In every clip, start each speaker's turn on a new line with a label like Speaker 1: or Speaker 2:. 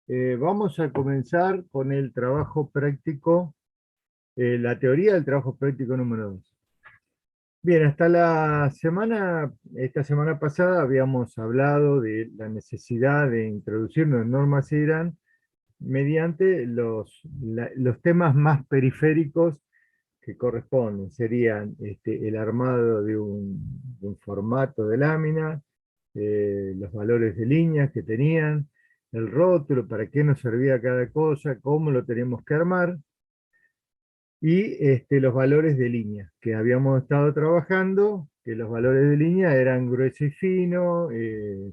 Speaker 1: Vamos a comenzar con el trabajo práctico, la teoría del trabajo práctico número 2. Bien, hasta esta semana pasada habíamos hablado de la necesidad de introducirnos en normas IRAN mediante los temas más periféricos que corresponden. Serían el armado de un formato de lámina, los valores de líneas que tenían, el rótulo, para qué nos servía cada cosa, cómo lo teníamos que armar, y los valores de línea que habíamos estado trabajando, que los valores de línea eran grueso y fino,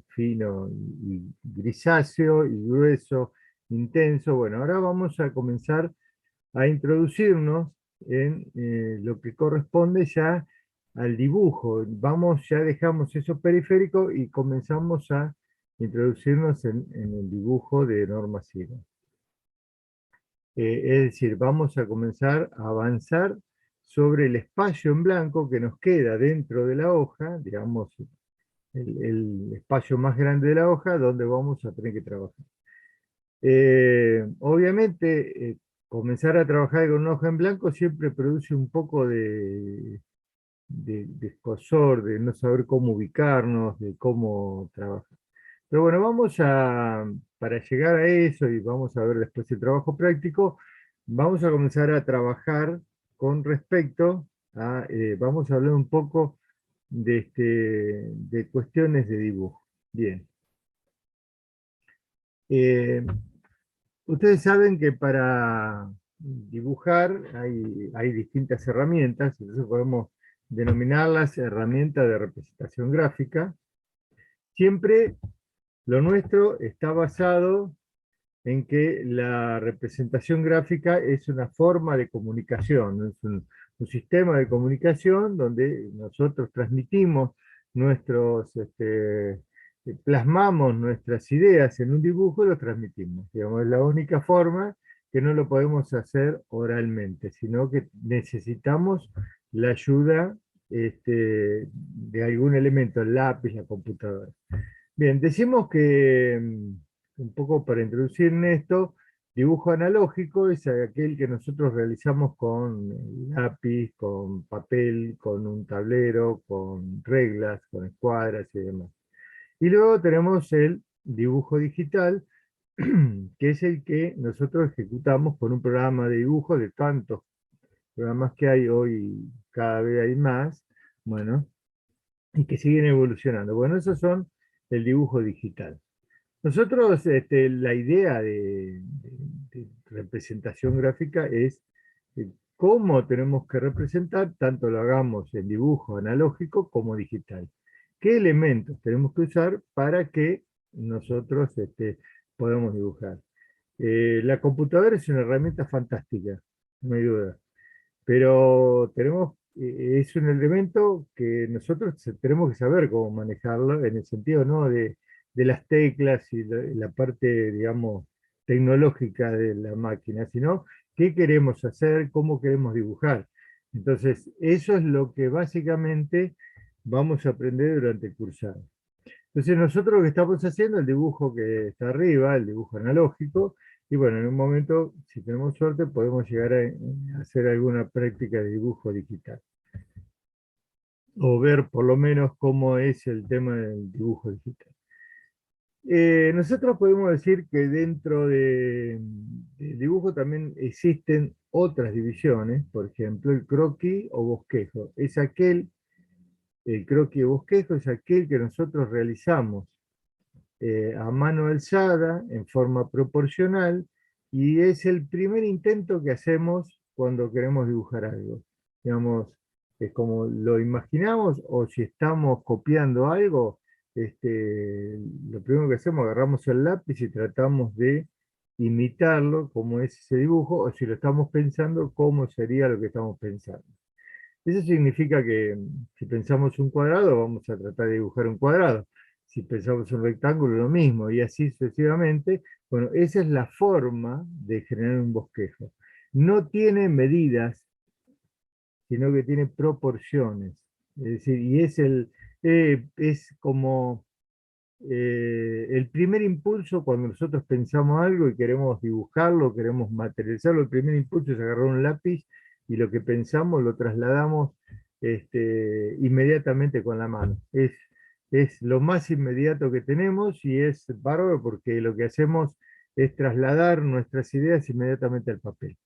Speaker 1: fino y grisáceo, y grueso, intenso. Bueno, ahora vamos a comenzar a introducirnos en lo que corresponde ya al dibujo. Ya dejamos eso periférico y comenzamos a introducirnos en el dibujo de norma cero. Es decir, vamos a comenzar a avanzar sobre el espacio en blanco que nos queda dentro de la hoja, digamos, el espacio más grande de la hoja, donde vamos a tener que trabajar. Obviamente, comenzar a trabajar con una hoja en blanco siempre produce un poco de escozor, de no saber cómo ubicarnos, de cómo trabajar. Pero bueno, para llegar a eso, y vamos a ver después el trabajo práctico, vamos a comenzar a trabajar con respecto vamos a hablar un poco de cuestiones de dibujo. Bien. Eh, Ustedes saben que para dibujar hay distintas herramientas, entonces podemos denominarlas herramientas de representación gráfica. Siempre lo nuestro está basado en que la representación gráfica es una forma de comunicación, ¿no? Es un sistema de comunicación donde nosotros transmitimos plasmamos nuestras ideas en un dibujo y lo transmitimos. Digamos, es la única forma que no lo podemos hacer oralmente, sino que necesitamos la ayuda de algún elemento, el lápiz, la computadora. Bien, decimos que, un poco para introducir en esto, dibujo analógico es aquel que nosotros realizamos con lápiz, con papel, con un tablero, con reglas, con escuadras y demás. Y luego tenemos el dibujo digital, que es el que nosotros ejecutamos con un programa de dibujo de tantos programas que hay hoy, cada vez hay más, bueno, y que siguen evolucionando. Bueno, esos son el dibujo digital. Nosotros, la idea de representación gráfica es cómo tenemos que representar, tanto lo hagamos en dibujo analógico como digital. ¿Qué elementos tenemos que usar para que nosotros podamos dibujar? La computadora es una herramienta fantástica, no hay duda, pero es un elemento que nosotros tenemos que saber cómo manejarlo, en el sentido no de las teclas y la parte, digamos, tecnológica de la máquina, sino qué queremos hacer, cómo queremos dibujar. Entonces, eso es lo que básicamente vamos a aprender durante el cursado. Entonces nosotros lo que estamos haciendo, el dibujo que está arriba, el dibujo analógico, y bueno, en un momento, si tenemos suerte, podemos llegar a hacer alguna práctica de dibujo digital, o ver por lo menos cómo es el tema del dibujo digital. Nosotros podemos decir que dentro del dibujo también existen otras divisiones, por ejemplo, el croquis o bosquejo. El croquis o bosquejo es aquel que nosotros realizamos a mano alzada, en forma proporcional, y es el primer intento que hacemos cuando queremos dibujar algo. Digamos, es como lo imaginamos, o si estamos copiando algo, lo primero que hacemos, agarramos el lápiz y tratamos de imitarlo, como es ese dibujo, o si lo estamos pensando, cómo sería lo que estamos pensando. Eso significa que si pensamos un cuadrado, vamos a tratar de dibujar un cuadrado. Si pensamos un rectángulo, lo mismo, y así sucesivamente. Bueno, esa es la forma de generar un bosquejo. No tiene medidas, sino que tiene proporciones. Es decir, es como el primer impulso cuando nosotros pensamos algo y queremos dibujarlo, queremos materializarlo, el primer impulso es agarrar un lápiz y lo que pensamos lo trasladamos inmediatamente con la mano. Es lo más inmediato que tenemos y es bárbaro porque lo que hacemos es trasladar nuestras ideas inmediatamente al papel.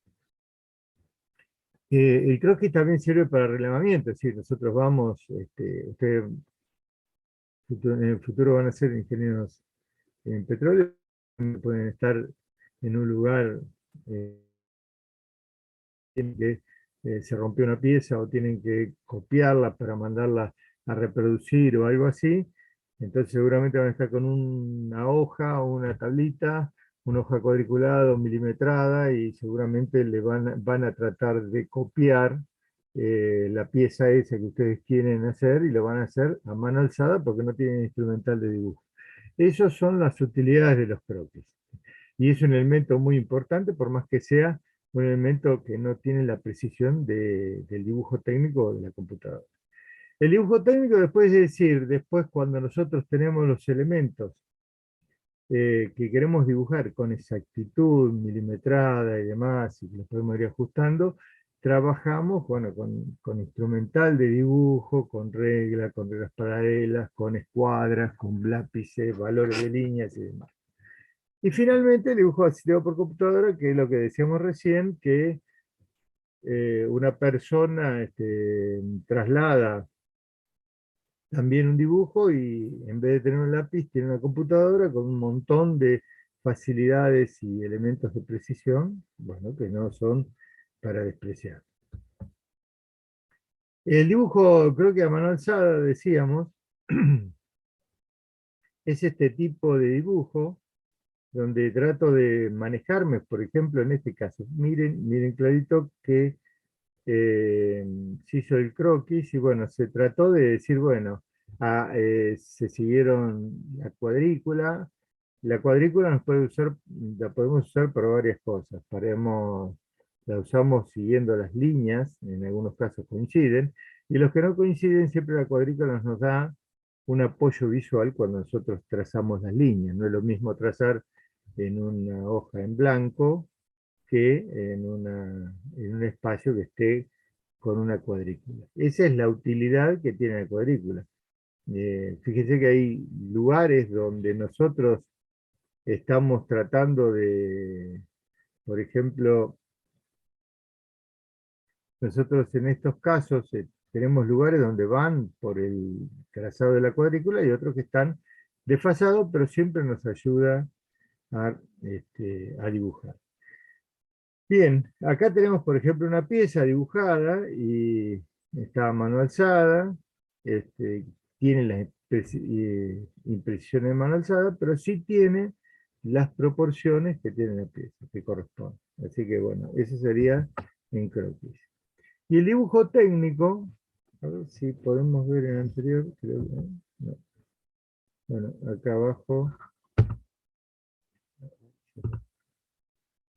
Speaker 1: El croquis también sirve para relevamiento, es decir, nosotros vamos, ustedes en el futuro van a ser ingenieros en petróleo, pueden estar en un lugar eh, que se rompió una pieza o tienen que copiarla para mandarla a reproducir o algo así, entonces seguramente van a estar con una hoja o una tablita, una hoja cuadriculada o milimetrada y seguramente van a tratar de copiar la pieza esa que ustedes quieren hacer y lo van a hacer a mano alzada porque no tienen instrumental de dibujo. Esas son las utilidades de los croquis. Y es un elemento muy importante, por más que sea un elemento que no tiene la precisión del dibujo técnico de la computadora. El dibujo técnico después es decir, después cuando nosotros tenemos los elementos que queremos dibujar con exactitud, milimetrada y demás, y que los podemos ir ajustando, trabajamos bueno, con instrumental de dibujo, con reglas paralelas, con escuadras, con lápices, valores de líneas y demás. Y finalmente el dibujo asistido por computadora, que es lo que decíamos recién, que una persona traslada también un dibujo y en vez de tener un lápiz tiene una computadora con un montón de facilidades y elementos de precisión, bueno, que no son para despreciar. El dibujo, creo que a mano alzada, decíamos, es este tipo de dibujo donde trato de manejarme, por ejemplo, en este caso. Miren clarito que eh, se hizo el croquis y bueno, se trató de decir, bueno, se siguieron la cuadrícula la podemos usar para varias cosas, la usamos siguiendo las líneas, en algunos casos coinciden, y los que no coinciden, siempre la cuadrícula nos da un apoyo visual cuando nosotros trazamos las líneas, no es lo mismo trazar en una hoja en blanco que en un espacio que esté con una cuadrícula. Esa es la utilidad que tiene la cuadrícula. Fíjese que hay lugares donde nosotros estamos tratando de, por ejemplo, nosotros en estos casos tenemos lugares donde van por el trazado de la cuadrícula y otros que están desfasados, pero siempre nos ayuda a dibujar. Bien, acá tenemos, por ejemplo, una pieza dibujada y está a mano alzada, tiene las imprecisiones de mano alzada, pero sí tiene las proporciones que tiene la pieza, que corresponden. Así que bueno, eso sería en croquis. Y el dibujo técnico, a ver si podemos ver en el anterior, creo que no. Bueno, acá abajo,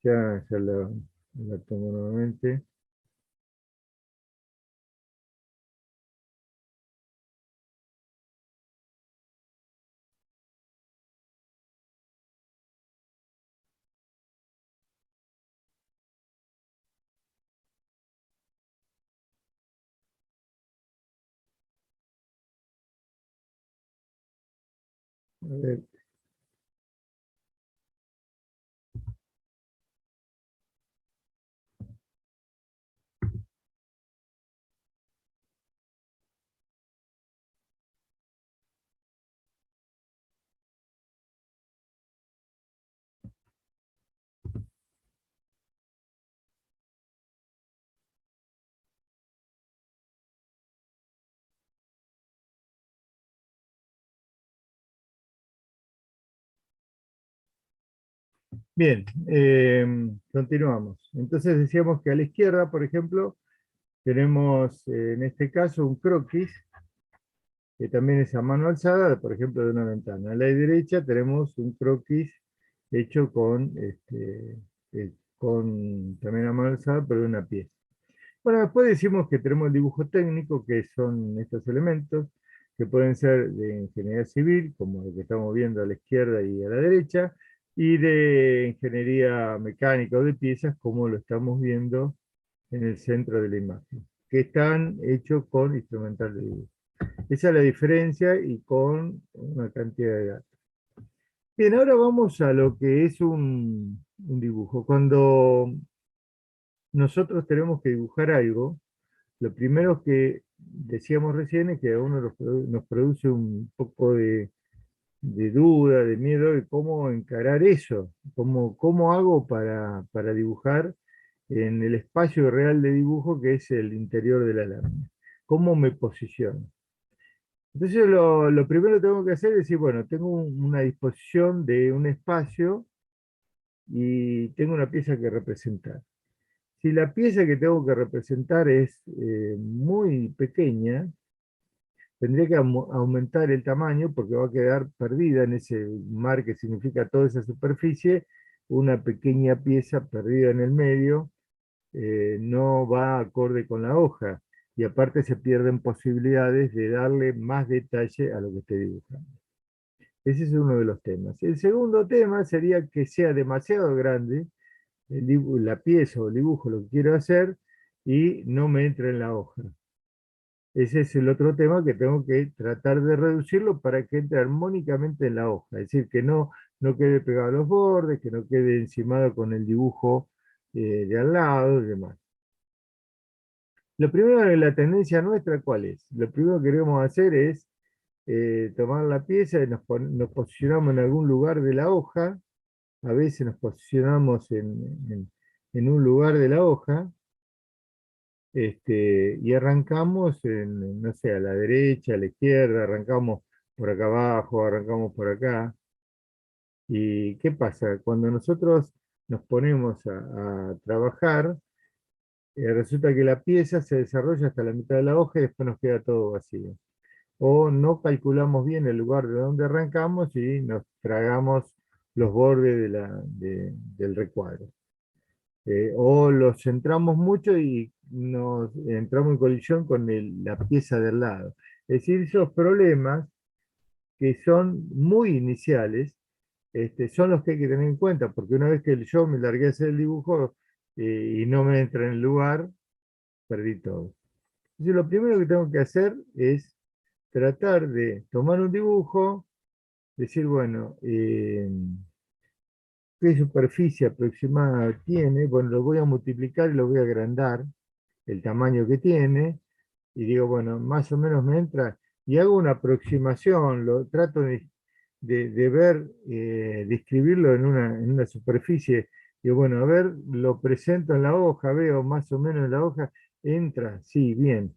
Speaker 1: ya la tomo nuevamente. A ver, bien, continuamos. Entonces decíamos que a la izquierda, por ejemplo, tenemos en este caso un croquis, que también es a mano alzada, por ejemplo, de una ventana. A la derecha tenemos un croquis hecho con también a mano alzada, pero de una pieza. Bueno, después decimos que tenemos el dibujo técnico, que son estos elementos. que pueden ser de ingeniería civil, como el que estamos viendo a la izquierda y a la derecha, y de ingeniería mecánica o de piezas, como lo estamos viendo en el centro de la imagen, que están hechos con instrumental de dibujo. Esa es la diferencia y con una cantidad de datos. Bien, ahora vamos a lo que es un dibujo. Cuando nosotros tenemos que dibujar algo, lo primero que decíamos recién es que a uno nos produce un poco de duda, de miedo de cómo encarar eso, cómo hago para dibujar en el espacio real de dibujo que es el interior de la lámina. ¿Cómo me posiciono? Entonces lo primero que tengo que hacer es decir, bueno, tengo una disposición de un espacio y tengo una pieza que representar. Si la pieza que tengo que representar es muy pequeña, tendría que aumentar el tamaño porque va a quedar perdida en ese mar que significa toda esa superficie, una pequeña pieza perdida en el medio, no va acorde con la hoja y aparte se pierden posibilidades de darle más detalle a lo que estoy dibujando. Ese es uno de los temas. El segundo tema sería que sea demasiado grande la pieza o el dibujo, lo que quiero hacer, y no me entre en la hoja. Ese es el otro tema que tengo que tratar de reducirlo para que entre armónicamente en la hoja, es decir, que no quede pegado a los bordes, que no quede encimado con el dibujo de al lado y demás. Lo primero de la tendencia nuestra, ¿cuál es? Lo primero que queremos hacer es tomar la pieza y nos posicionamos en algún lugar de la hoja, a veces nos posicionamos en un lugar de la hoja, y arrancamos no sé, a la derecha, a la izquierda, arrancamos por acá abajo, arrancamos por acá. ¿Y qué pasa? Cuando nosotros nos ponemos a trabajar, resulta que la pieza se desarrolla hasta la mitad de la hoja y después nos queda todo vacío. O no calculamos bien el lugar de donde arrancamos y nos tragamos los bordes del recuadro. O los centramos mucho y nos entramos en colisión con la pieza del lado. Es decir, esos problemas que son muy iniciales, son los que hay que tener en cuenta, porque una vez que yo me largué a hacer el dibujo y no me entra en el lugar, perdí todo. Entonces, lo primero que tengo que hacer es tratar de tomar un dibujo, decir, bueno, ¿qué superficie aproximada tiene? Bueno, lo voy a multiplicar y lo voy a agrandar, el tamaño que tiene, y digo, bueno, más o menos me entra, y hago una aproximación, lo trato de ver, de escribirlo en una superficie, digo, bueno, a ver, lo presento en la hoja, veo más o menos en la hoja, entra, sí, bien.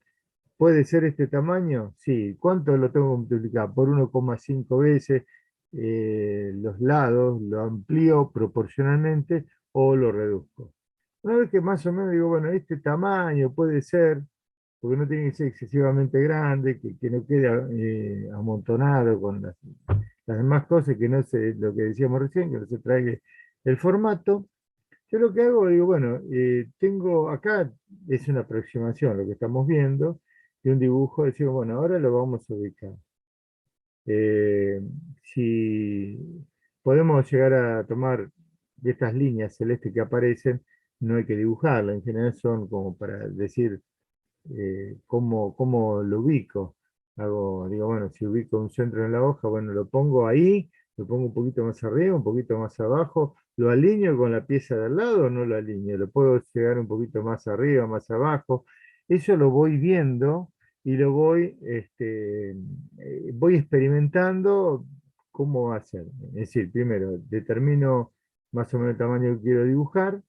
Speaker 1: ¿Puede ser este tamaño? Sí. ¿Cuánto lo tengo que multiplicar? Por 1,5 veces los lados, lo amplío proporcionalmente o lo reduzco. Una vez que más o menos digo, bueno, este tamaño puede ser, porque no tiene que ser excesivamente grande, que no quede amontonado con las demás cosas, que no se, lo que decíamos recién, que no se traiga el formato. Yo lo que hago, digo, bueno, tengo acá, es una aproximación lo que estamos viendo, de un dibujo, decimos, bueno, ahora lo vamos a ubicar. Eh, si podemos llegar a tomar de estas líneas celestes que aparecen, no hay que dibujarlas, en general son como para decir cómo lo ubico. Digo, bueno, si ubico un centro en la hoja, bueno, lo pongo ahí, lo pongo un poquito más arriba, un poquito más abajo, lo alineo con la pieza de al lado o no lo alineo, lo puedo llegar un poquito más arriba, más abajo. Eso lo voy viendo y lo voy experimentando cómo va a ser. Es decir, primero determino más o menos el tamaño que quiero dibujar,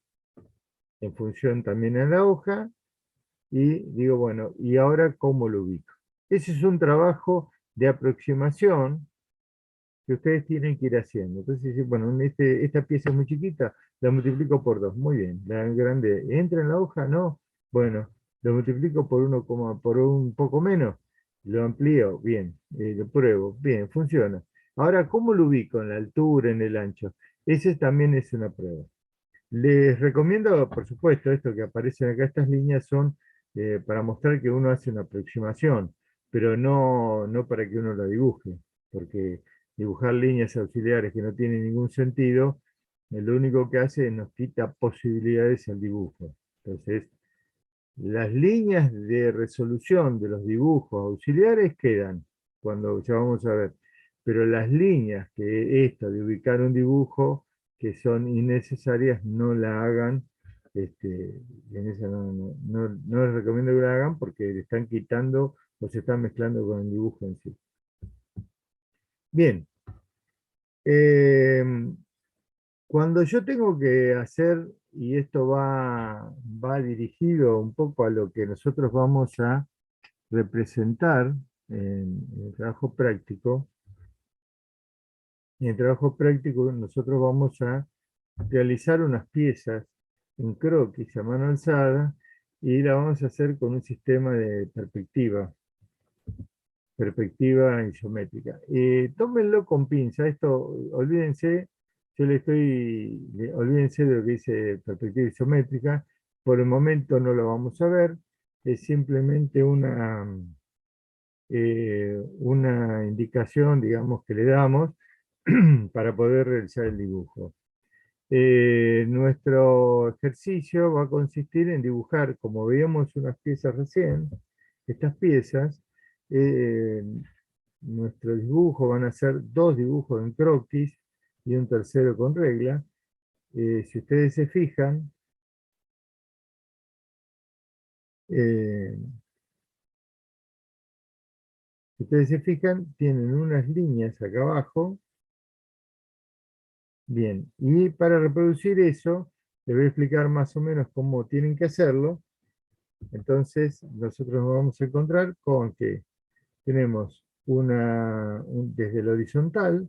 Speaker 1: en función también a la hoja, y digo, bueno, ¿y ahora cómo lo ubico? Ese es un trabajo de aproximación que ustedes tienen que ir haciendo. Entonces, bueno, esta pieza es muy chiquita, la multiplico por 2, muy bien. La grande, ¿entra en la hoja? No. Bueno, lo multiplico por por un poco menos, lo amplío, bien, lo pruebo, bien, funciona. Ahora, ¿cómo lo ubico? En la altura, en el ancho. Ese también es una prueba. Les recomiendo, por supuesto, esto que aparecen acá, estas líneas son para mostrar que uno hace una aproximación. pero no para que uno la dibuje, porque dibujar líneas auxiliares que no tienen ningún sentido, lo único que hace es nos quita posibilidades al dibujo. Entonces, las líneas de resolución de los dibujos auxiliares quedan, cuando ya vamos a ver, pero las líneas que esta de ubicar un dibujo que son innecesarias no la hagan, en esa no les recomiendo que la hagan porque le están quitando o se están mezclando con el dibujo en sí. Bien, eh, cuando yo tengo que hacer, y esto va dirigido un poco a lo que nosotros vamos a representar en el trabajo práctico, en el trabajo práctico nosotros vamos a realizar unas piezas en croquis a mano alzada y la vamos a hacer con un sistema de perspectiva isométrica. Tómenlo con pinza, esto olvídense, olvídense de lo que dice perspectiva isométrica, por el momento no lo vamos a ver, es simplemente una indicación, digamos, que le damos para poder realizar el dibujo. Nuestro ejercicio va a consistir en dibujar, como veíamos unas piezas recién, estas piezas, eh, nuestro dibujo van a ser dos dibujos en croquis y un tercero con regla. Si ustedes se fijan, eh, tienen unas líneas acá abajo. Bien, y para reproducir eso, les voy a explicar más o menos cómo tienen que hacerlo. Entonces, nosotros nos vamos a encontrar con que tenemos desde el horizontal,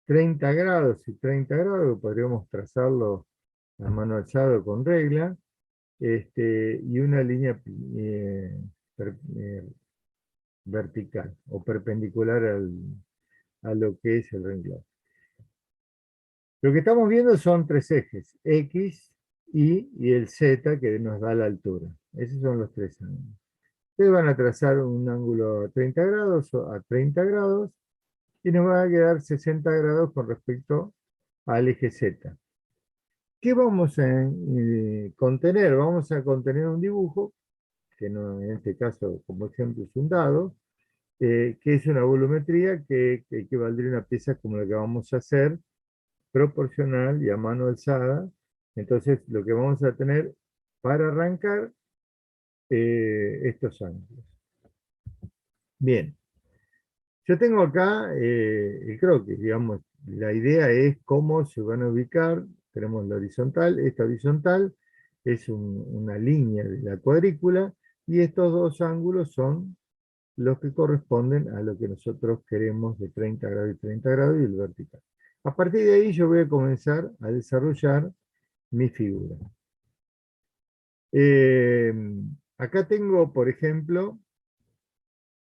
Speaker 1: 30 grados y 30 grados, podríamos trazarlo a mano alzada con regla, y una línea per- eh, vertical o perpendicular a lo que es el renglón. Lo que estamos viendo son tres ejes, X, Y el Z que nos da la altura. Esos son los tres ángulos. Ustedes van a trazar un ángulo a 30 grados o a 30 grados y nos va a quedar 60 grados con respecto al eje Z. ¿Qué vamos a contener? Vamos a contener un dibujo, que no, en este caso, como ejemplo, es un dado, que es una volumetría que equivaldría a una pieza como la que vamos a hacer, proporcional y a mano alzada. Entonces, lo que vamos a tener para arrancar estos ángulos. Bien, yo tengo acá el croquis, digamos, la idea es cómo se van a ubicar, tenemos la horizontal, esta horizontal es una línea de la cuadrícula, y estos dos ángulos son los que corresponden a lo que nosotros queremos de 30 grados y 30 grados y el vertical. A partir de ahí yo voy a comenzar a desarrollar mi figura. Eh, Acá tengo, por ejemplo,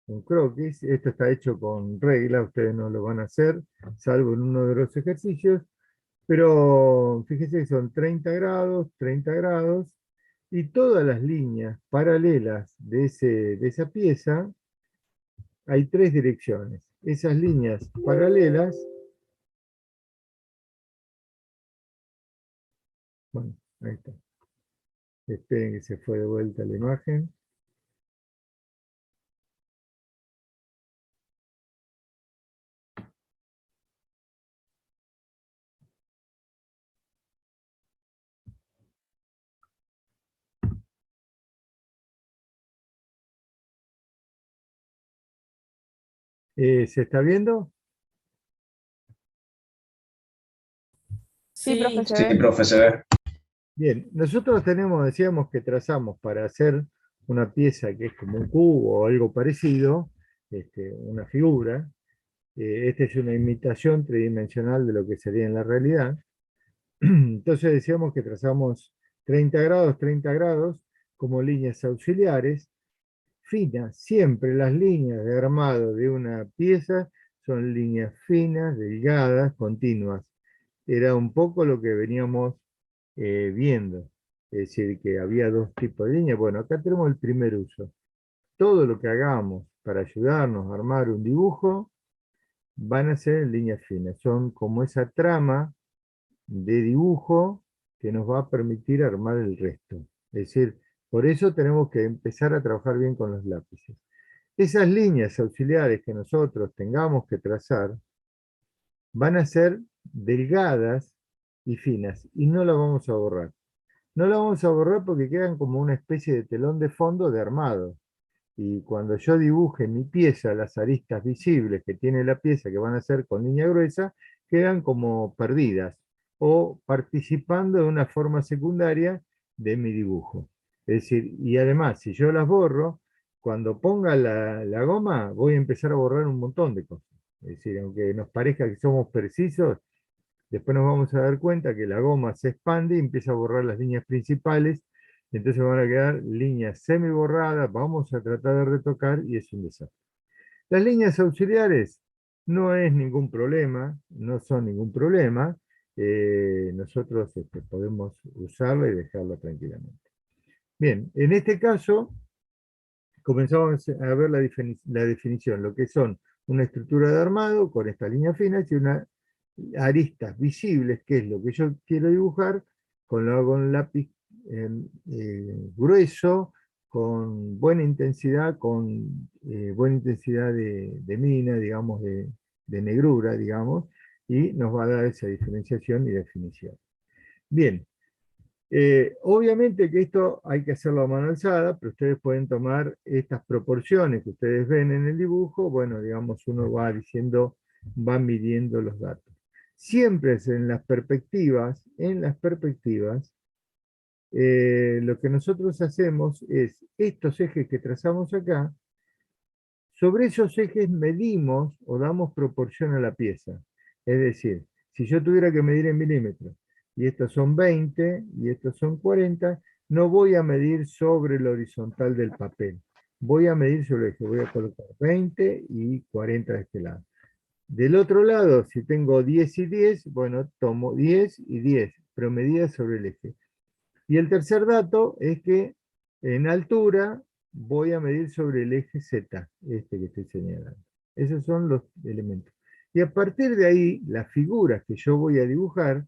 Speaker 1: un croquis. Esto está hecho con regla, ustedes no lo van a hacer, salvo en uno de los ejercicios, pero fíjense que son 30 grados, y todas las líneas paralelas de esa pieza, hay tres direcciones. Esas líneas paralelas, bueno, ahí está. Esperen que se fue de vuelta la imagen. ¿Se está viendo?
Speaker 2: Sí, profe,
Speaker 3: Sí,
Speaker 2: se
Speaker 3: sí,
Speaker 2: ve.
Speaker 3: profe, se ve.
Speaker 1: Bien, nosotros decíamos que trazamos para hacer una pieza que es como un cubo o algo parecido, una figura. Esta es una imitación tridimensional de lo que sería en la realidad. Entonces decíamos que trazamos 30 grados como líneas auxiliares, finas. Siempre las líneas de armado de una pieza son líneas finas, delgadas, continuas. Era un poco lo que veníamos viendo. Es decir, que había dos tipos de líneas. Bueno, acá tenemos el primer uso. Todo lo que hagamos para ayudarnos a armar un dibujo van a ser en líneas finas. Son como esa trama de dibujo que nos va a permitir armar el resto. Es decir, por eso tenemos que empezar a trabajar bien con los lápices. Esas líneas auxiliares que nosotros tengamos que trazar van a ser delgadas y finas, y no las vamos a borrar. No las vamos a borrar porque quedan como una especie de telón de fondo de armado. Y cuando yo dibuje mi pieza, las aristas visibles que tiene la pieza, que van a ser con línea gruesa, quedan como perdidas o participando de una forma secundaria de mi dibujo. Es decir, y además, si yo las borro, cuando ponga la goma, voy a empezar a borrar un montón de cosas. Es decir, aunque nos parezca que somos precisos, después nos vamos a dar cuenta que la goma se expande y empieza a borrar las líneas principales, entonces van a quedar líneas semi borradas, vamos a tratar de retocar y es un desastre. Las líneas auxiliares no es ningún problema, no son ningún problema, nosotros podemos usarla y dejarla tranquilamente. Bien, en este caso comenzamos a ver la definición, lo que son una estructura de armado con estas líneas finas y una aristas visibles, que es lo que yo quiero dibujar, lo hago con lápiz grueso, con buena intensidad, de mina, digamos, de negrura, digamos, y nos va a dar esa diferenciación y definición. Bien, obviamente que esto hay que hacerlo a mano alzada, pero ustedes pueden tomar estas proporciones que ustedes ven en el dibujo, bueno, digamos, uno va diciendo, va midiendo los datos. Siempre es en las perspectivas, lo que nosotros hacemos es, estos ejes que trazamos acá, sobre esos ejes medimos o damos proporción a la pieza. Es decir, si yo tuviera que medir en milímetros, y estos son 20, y estos son 40, no voy a medir sobre el horizontal del papel. Voy a medir sobre el eje, voy a colocar 20 y 40 de este lado. Del otro lado, si tengo 10 y 10, bueno, tomo 10 y 10, pero medidas sobre el eje. Y el tercer dato es que en altura voy a medir sobre el eje Z, este que estoy señalando. Esos son los elementos. Y a partir de ahí, las figuras que yo voy a dibujar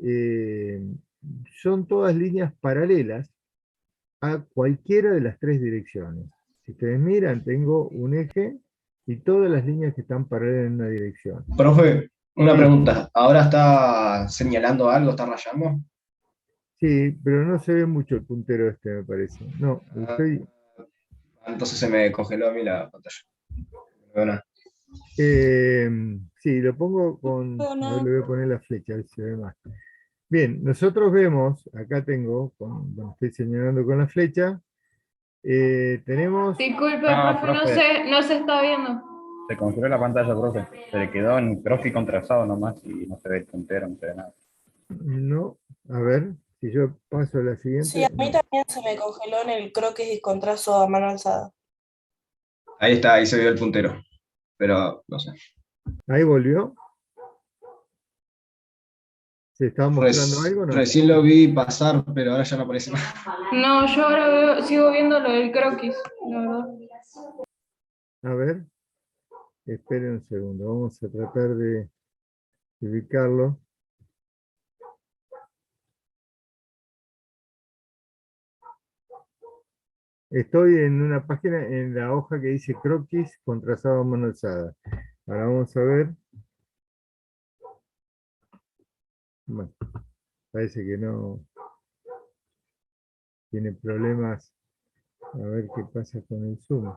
Speaker 1: eh, son todas líneas paralelas a cualquiera de las tres direcciones. Si ustedes miran, tengo un eje y todas las líneas que están paralelas en una dirección.
Speaker 3: Profe, una
Speaker 1: Sí,
Speaker 3: pregunta. ¿Ahora está señalando algo? ¿Está rayando?
Speaker 1: sí, pero no se ve mucho el puntero este, me parece. No,
Speaker 3: Ah,
Speaker 1: estoy...
Speaker 3: entonces se me congeló a mí la pantalla. Perdona.
Speaker 1: Eh, sí, lo pongo
Speaker 2: No,
Speaker 1: a ver, le
Speaker 2: no.
Speaker 1: voy a poner la flecha, a ver si se ve más. Bien, nosotros vemos, acá tengo, bueno, estoy señalando con la flecha, tenemos,
Speaker 2: Disculpe,
Speaker 4: No,
Speaker 2: profe,
Speaker 4: profe,
Speaker 2: no se está viendo.
Speaker 4: se congeló la pantalla, profe. Se le quedó en croquis contrastado nomás y no se ve el puntero, no se ve nada.
Speaker 1: no, a ver, si yo paso a la
Speaker 5: Sí, a
Speaker 1: siguiente,
Speaker 5: mí
Speaker 1: no,
Speaker 5: también se me congeló en el croquis y con trazo a mano alzada.
Speaker 3: Ahí está, ahí se vio el puntero. Pero no sé.
Speaker 1: ahí volvió, ¿se está mostrando algo o no?
Speaker 3: Recién lo vi pasar, pero ahora ya no aparece más.
Speaker 2: No, yo ahora sigo viendo lo del croquis, la verdad.
Speaker 1: A ver, esperen un segundo, vamos a tratar de ubicarlo. Estoy en una página, en la hoja que dice croquis con trazado a mano alzada. Ahora vamos a ver. Bueno, parece que no tiene problemas. A ver qué pasa con el Zoom.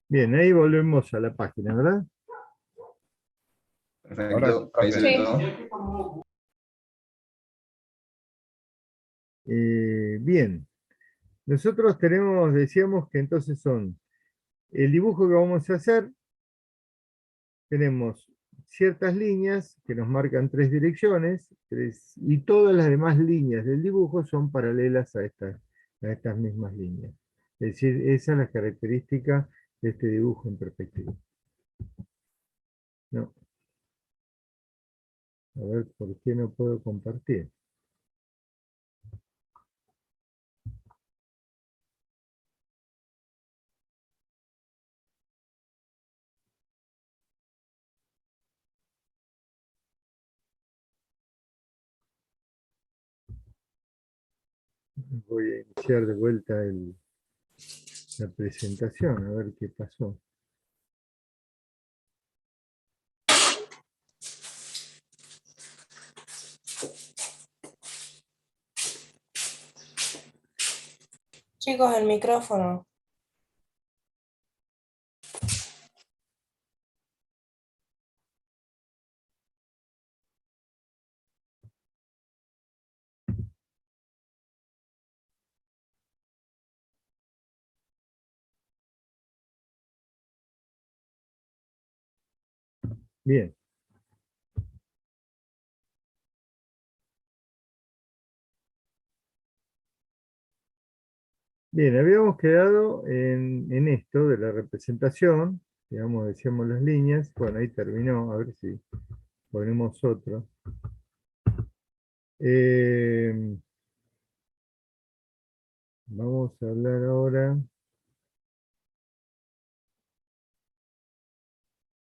Speaker 1: Bien, ahí volvemos a la página, ¿verdad?
Speaker 4: Ahora sí,
Speaker 3: Perfecto, ahí se
Speaker 4: profe.
Speaker 3: ve
Speaker 2: Sí.
Speaker 3: todo.
Speaker 1: Bien, nosotros decíamos que entonces son el dibujo que vamos a hacer, tenemos ciertas líneas que nos marcan 3 direcciones, y todas las demás líneas del dibujo son paralelas a estas mismas líneas. Es decir, esa es la característica de este dibujo en perspectiva. No. A ver, ¿por qué no puedo compartir? Voy a iniciar de vuelta la presentación, a ver qué pasó.
Speaker 5: Chicos, el micrófono.
Speaker 1: Bien. Bien, habíamos quedado en esto de la representación, digamos, decíamos las líneas, bueno, ahí terminó, a ver si ponemos otro. Vamos a hablar ahora.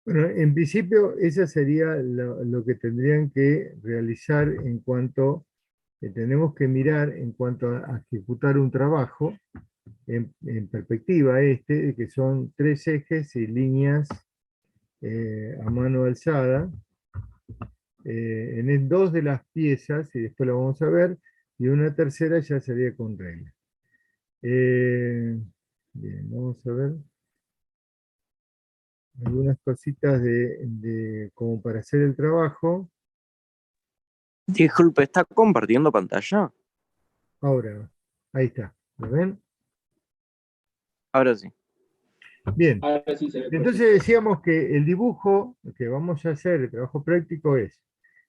Speaker 1: Bueno, en principio, esa sería lo que tendrían que realizar en cuanto, tenemos que mirar en cuanto a ejecutar un trabajo, en perspectiva que son 3 ejes y líneas a mano alzada, en 2 de las piezas, y después lo vamos a ver, y una tercera ya sería con regla. Bien, vamos a ver algunas cositas como para hacer el trabajo.
Speaker 6: Disculpe, ¿está compartiendo pantalla?
Speaker 1: Ahora, ahí está, ¿lo ven?
Speaker 6: Ahora sí.
Speaker 1: Bien,
Speaker 3: Ahora sí se ve
Speaker 1: entonces decíamos que el dibujo que vamos a hacer, el trabajo práctico es,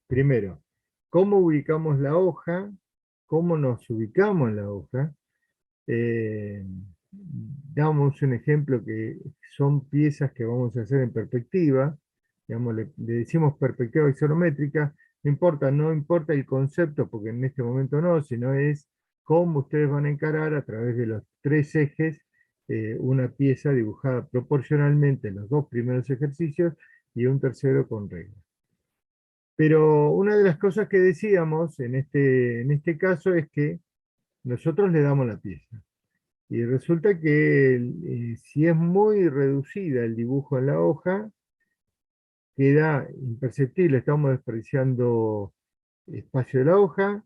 Speaker 1: primero, cómo ubicamos la hoja, cómo nos ubicamos en la hoja. Damos un ejemplo que son piezas que vamos a hacer en perspectiva, digamos, le decimos perspectiva isométrica, no importa el concepto, porque en este momento no, sino es cómo ustedes van a encarar a través de los 3 ejes una pieza dibujada proporcionalmente en los 2 primeros ejercicios y un tercero con regla. Pero una de las cosas que decíamos en este caso es que nosotros le damos la pieza. Y resulta que si es muy reducida el dibujo en la hoja, queda imperceptible, estamos desperdiciando espacio de la hoja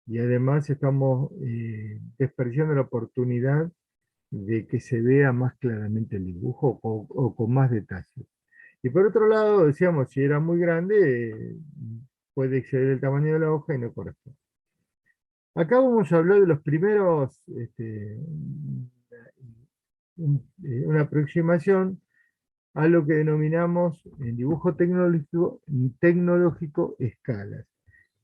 Speaker 1: y además estamos desperdiciando la oportunidad de que se vea más claramente el dibujo o con más detalle. Y por otro lado, decíamos, si era muy grande, puede exceder el tamaño de la hoja y no corresponde. Acá vamos a hablar de los primeros, una aproximación a lo que denominamos en dibujo tecnológico escalas.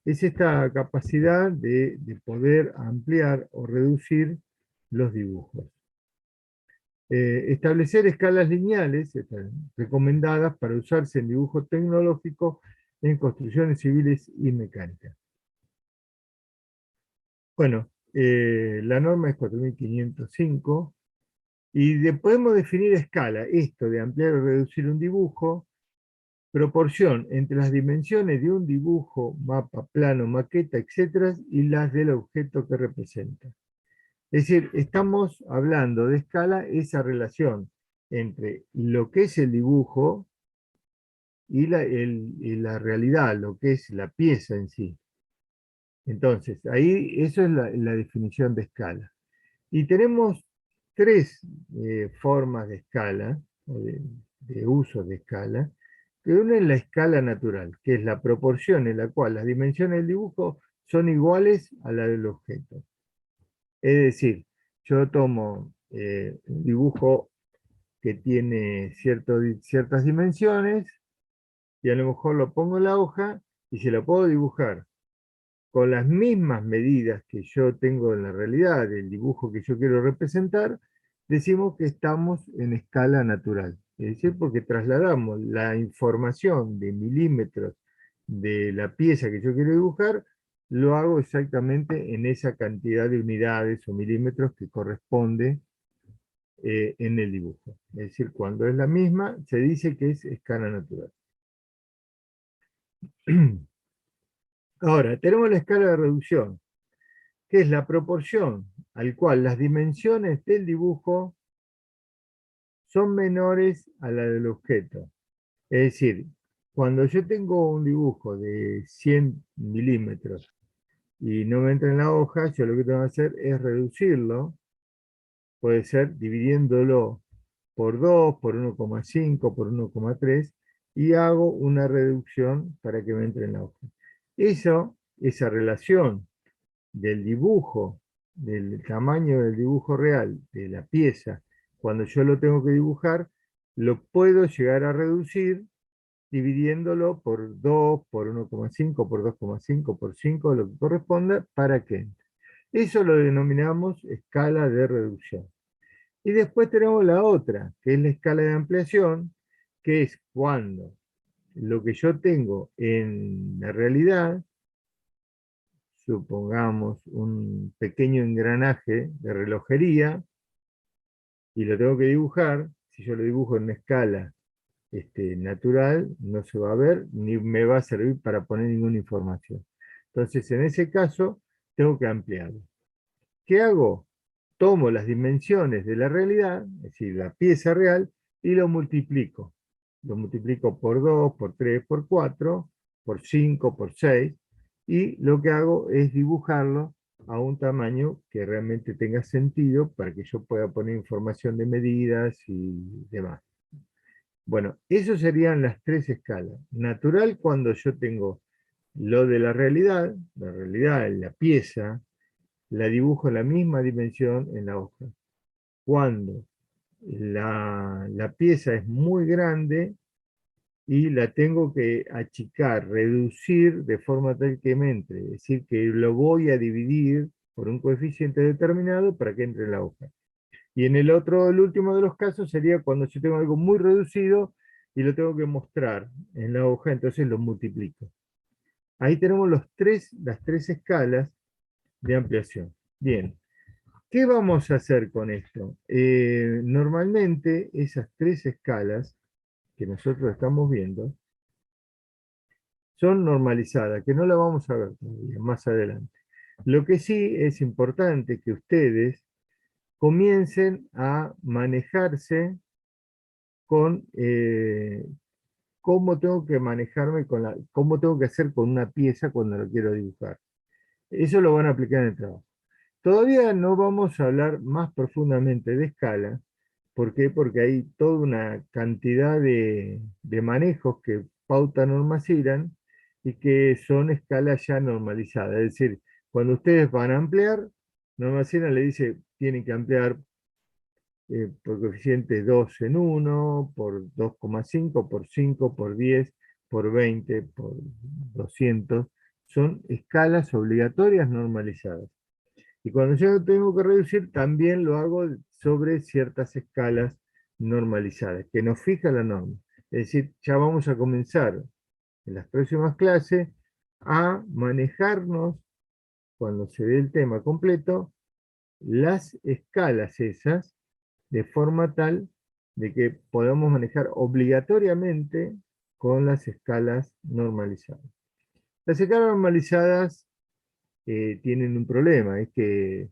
Speaker 1: Es esta capacidad de poder ampliar o reducir los dibujos. Establecer escalas lineales recomendadas para usarse en dibujo tecnológico en construcciones civiles y mecánicas. Bueno, la norma es 4505 y podemos definir escala, esto de ampliar o reducir un dibujo, proporción entre las dimensiones de un dibujo, mapa, plano, maqueta, etc., y las del objeto que representa. Es decir, estamos hablando de escala, esa relación entre lo que es el dibujo y la realidad, lo que es la pieza en sí. Entonces, ahí eso es la definición de escala. Y tenemos 3 formas de escala, o de uso de escala, que una es la escala natural, que es la proporción en la cual las dimensiones del dibujo son iguales a la del objeto. Es decir, yo tomo un dibujo que tiene ciertas dimensiones, y a lo mejor lo pongo en la hoja y se lo puedo dibujar con las mismas medidas que yo tengo en la realidad, del dibujo que yo quiero representar, decimos que estamos en escala natural. Es decir, porque trasladamos la información de milímetros de la pieza que yo quiero dibujar, lo hago exactamente en esa cantidad de unidades o milímetros que corresponde en el dibujo. Es decir, cuando es la misma, se dice que es escala natural. Ahora, tenemos la escala de reducción, que es la proporción al cual las dimensiones del dibujo son menores a la del objeto. Es decir, cuando yo tengo un dibujo de 100 milímetros y no me entra en la hoja, yo lo que tengo que hacer es reducirlo, puede ser dividiéndolo por 2, por 1,5, por 1,3, y hago una reducción para que me entre en la hoja. Esa relación del dibujo, del tamaño del dibujo real de la pieza, cuando yo lo tengo que dibujar, lo puedo llegar a reducir dividiéndolo por 2, por 1,5, por 2,5, por 5, lo que corresponda, para que entre. Eso lo denominamos escala de reducción. Y después tenemos la otra, que es la escala de ampliación, que es cuando lo que yo tengo en la realidad, supongamos un pequeño engranaje de relojería, y lo tengo que dibujar, si yo lo dibujo en una escala natural, no se va a ver, ni me va a servir para poner ninguna información. Entonces, en ese caso, tengo que ampliarlo. ¿Qué hago? Tomo las dimensiones de la realidad, es decir, la pieza real, y lo multiplico. Lo multiplico por 2, por 3, por 4, por 5, por 6, y lo que hago es dibujarlo a un tamaño que realmente tenga sentido para que yo pueda poner información de medidas y demás. Bueno, eso serían las tres escalas. Natural cuando yo tengo lo de la realidad, la pieza, la dibujo en la misma dimensión en la hoja. Cuando la pieza es muy grande y la tengo que achicar, reducir de forma tal que me entre, es decir, que lo voy a dividir por un coeficiente determinado para que entre en la hoja. Y en el último de los casos sería cuando yo tengo algo muy reducido y lo tengo que mostrar en la hoja, entonces lo multiplico. Ahí tenemos las tres escalas de ampliación. Bien, ¿qué vamos a hacer con esto? Normalmente esas tres escalas que nosotros estamos viendo son normalizadas, que no la vamos a ver todavía, más adelante. Lo que sí es importante que ustedes comiencen a manejarse con cómo tengo que manejarme cómo tengo que hacer con una pieza cuando lo quiero dibujar. Eso lo van a aplicar en el trabajo. Todavía no vamos a hablar más profundamente de escala. ¿Por qué? Porque hay toda una cantidad de manejos que pauta Norma Siran y que son escalas ya normalizadas. Es decir, cuando ustedes van a ampliar, Norma Siran le dice, tienen que ampliar por coeficiente 2 en 1, por 2,5, por 5, por 10, por 20, por 200. Son escalas obligatorias normalizadas. Y cuando yo tengo que reducir, también lo hago sobre ciertas escalas normalizadas, que nos fija la norma. Es decir, ya vamos a comenzar en las próximas clases a manejarnos, cuando se dé el tema completo, las escalas esas, de forma tal de que podamos manejar obligatoriamente con las escalas normalizadas. Las escalas normalizadas tienen un problema, es que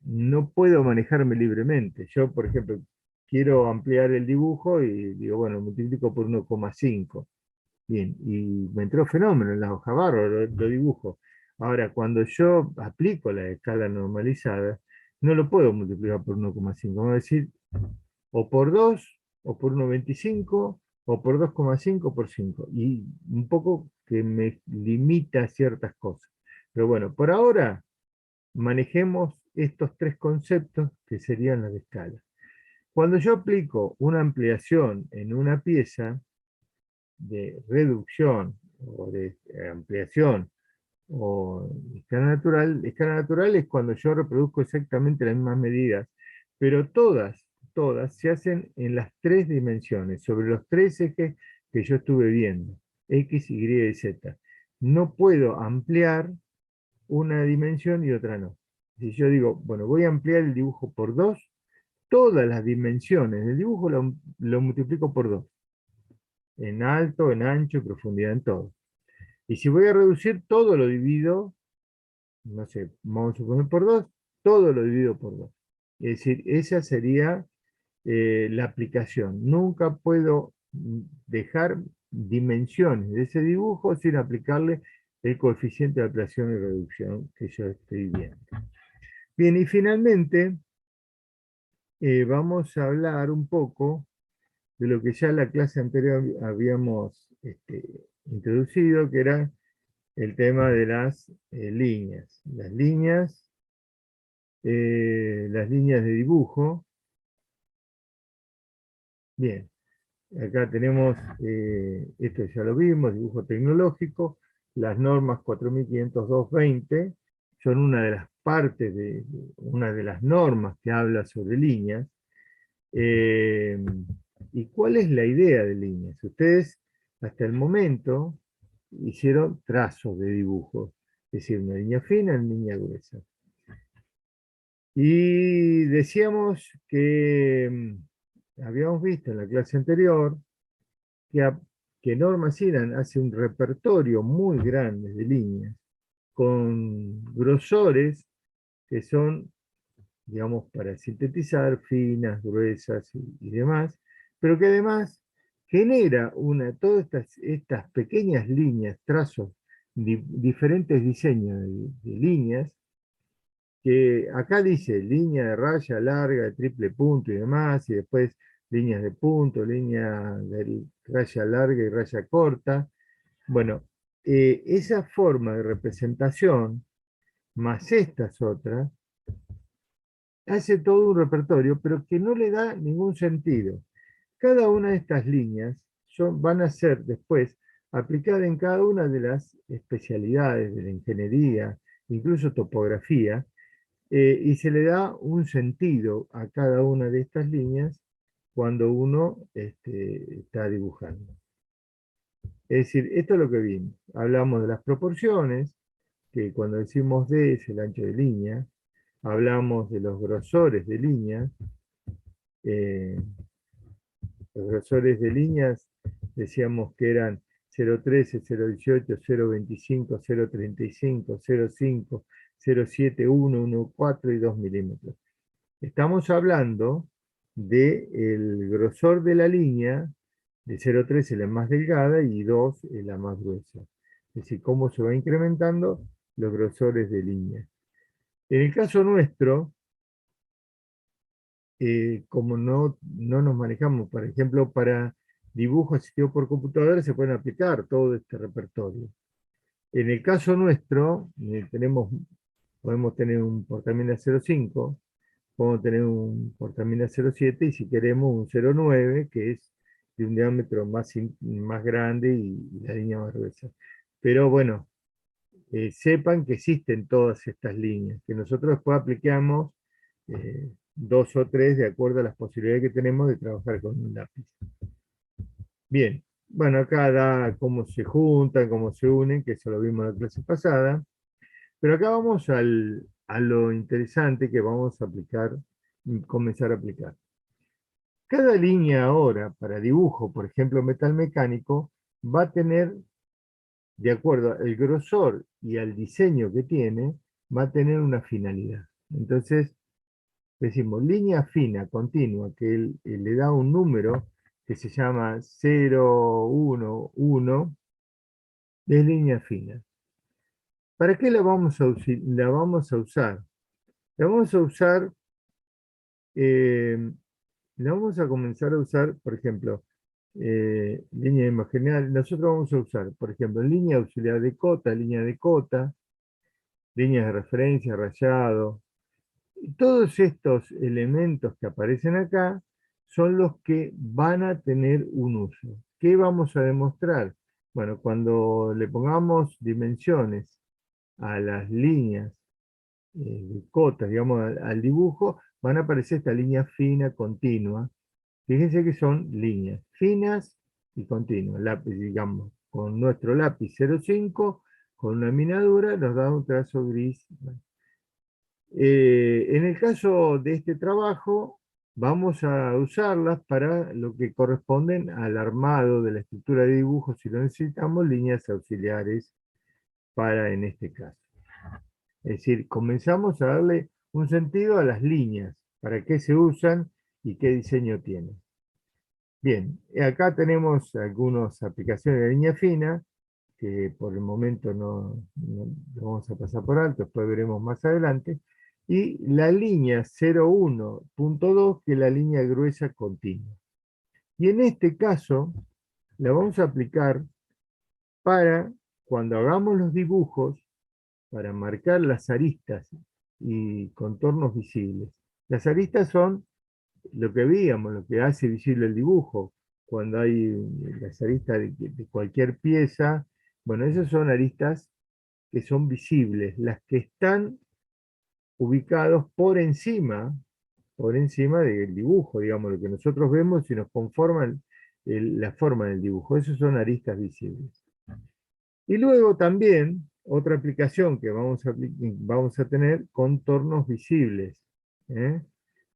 Speaker 1: no puedo manejarme libremente. Yo, por ejemplo, quiero ampliar el dibujo y digo, bueno, multiplico por 1,5. Bien, y me entró fenómeno en la hoja bárbaro, lo dibujo. Ahora, cuando yo aplico la escala normalizada, no lo puedo multiplicar por 1,5. Vamos a decir, o por 2, o por 1,25, o por 2,5, por 5. Y un poco que me limita ciertas cosas. Pero bueno, por ahora manejemos estos tres conceptos que serían las de escala. Cuando yo aplico una ampliación en una pieza, reducción o de ampliación o escala natural es cuando yo reproduzco exactamente las mismas medidas, pero todas se hacen en las tres dimensiones, sobre los tres ejes que yo estuve viendo, X, Y y Z. No puedo ampliar una dimensión y otra no. Si yo digo, bueno, voy a ampliar el dibujo por 2, todas las dimensiones del dibujo lo multiplico por 2, en alto, en ancho, en profundidad, en todo. Y si voy a reducir, todo lo divido, no sé, vamos a suponer por 2, todo lo divido por 2. Es decir, esa sería la aplicación. Nunca puedo dejar dimensiones de ese dibujo sin aplicarle el coeficiente de ampliación y reducción que yo estoy viendo. Bien, y finalmente vamos a hablar un poco de lo que ya en la clase anterior habíamos introducido, que era el tema de las líneas. Las líneas de dibujo. Bien, acá tenemos, esto ya lo vimos, dibujo tecnológico, las normas 4502-20 son una de las partes una de las normas que habla sobre líneas. ¿Y cuál es la idea de líneas? Ustedes hasta el momento hicieron trazos de dibujo, es decir, una línea fina, una línea gruesa. Y decíamos que habíamos visto en la clase anterior que Norma Siran hace un repertorio muy grande de líneas, con grosores que son, digamos, para sintetizar, finas, gruesas y demás, pero que además genera todas estas pequeñas líneas, trazos, diferentes diseños de líneas, que acá dice línea de raya larga, de triple punto y demás, y después líneas de punto, línea de raya larga y raya corta. Bueno, esa forma de representación, más estas otras, hace todo un repertorio, pero que no le da ningún sentido. Cada una de estas líneas van a ser después aplicadas en cada una de las especialidades de la ingeniería, incluso topografía, y se le da un sentido a cada una de estas líneas cuando uno está dibujando. Es decir, esto es lo que vimos. Hablamos de las proporciones, que cuando decimos D es el ancho de línea. Hablamos de los grosores de líneas. Los grosores de líneas decíamos que eran 0,13, 0,18, 0,25, 0,35, 0,5, 0,7, 1, 1,4 y 2 milímetros. Estamos hablando del grosor de la línea, de 0,13 la más delgada y 2 la más gruesa. Es decir, cómo se va incrementando los grosores de línea. En el caso nuestro, como no nos manejamos, por ejemplo, para dibujo asistido por computadora se pueden aplicar todo este repertorio. En el caso nuestro, podemos tener un portamina 0,5, podemos tener un portamina 0,7 y si queremos un 0,9, que es de un diámetro más grande y la línea más gruesa. Pero bueno, sepan que existen todas estas líneas, que nosotros después aplicamos 2 o 3 de acuerdo a las posibilidades que tenemos de trabajar con un lápiz. Bien, bueno, acá da cómo se juntan, cómo se unen, que eso lo vimos en la clase pasada, pero acá vamos a lo interesante que vamos a aplicar, comenzar a aplicar. Cada línea ahora para dibujo, por ejemplo, metal mecánico, va a tener, de acuerdo al grosor y al diseño que tiene, va a tener una finalidad. Entonces, decimos línea fina continua, que él le da un número que se llama 0, 1, 1, es línea fina. ¿Para qué la vamos a usar? La vamos a usar, la vamos a comenzar a usar, por ejemplo, línea imaginaria. Nosotros vamos a usar, por ejemplo, línea auxiliar de cota, línea de cota, líneas de referencia, rayado. Todos estos elementos que aparecen acá son los que van a tener un uso. ¿Qué vamos a demostrar? Bueno, cuando le pongamos dimensiones a las líneas de cotas, digamos, al dibujo, van a aparecer esta línea fina, continua. Fíjense que son líneas finas y continuas. Lápiz, digamos, con nuestro lápiz 0,5, con una minadura, nos da un trazo gris. Bueno. En el caso de este trabajo, vamos a usarlas para lo que corresponden al armado de la estructura de dibujo, si lo necesitamos, líneas auxiliares para en este caso. Es decir, comenzamos a darle un sentido a las líneas, para qué se usan y qué diseño tienen. Bien, acá tenemos algunas aplicaciones de línea fina, que por el momento no lo vamos a pasar por alto, después veremos más adelante, y la línea 01.2, que es la línea gruesa continua. Y en este caso, la vamos a aplicar para cuando hagamos los dibujos, para marcar las aristas y contornos visibles. Las aristas son lo que veíamos, lo que hace visible el dibujo, cuando hay las aristas de cualquier pieza. Bueno, esas son aristas que son visibles, las que están ubicados por encima del dibujo, digamos, lo que nosotros vemos y nos conforma la forma del dibujo. Esas son aristas visibles. Y luego también, otra aplicación que vamos a tener, contornos visibles. ¿Eh?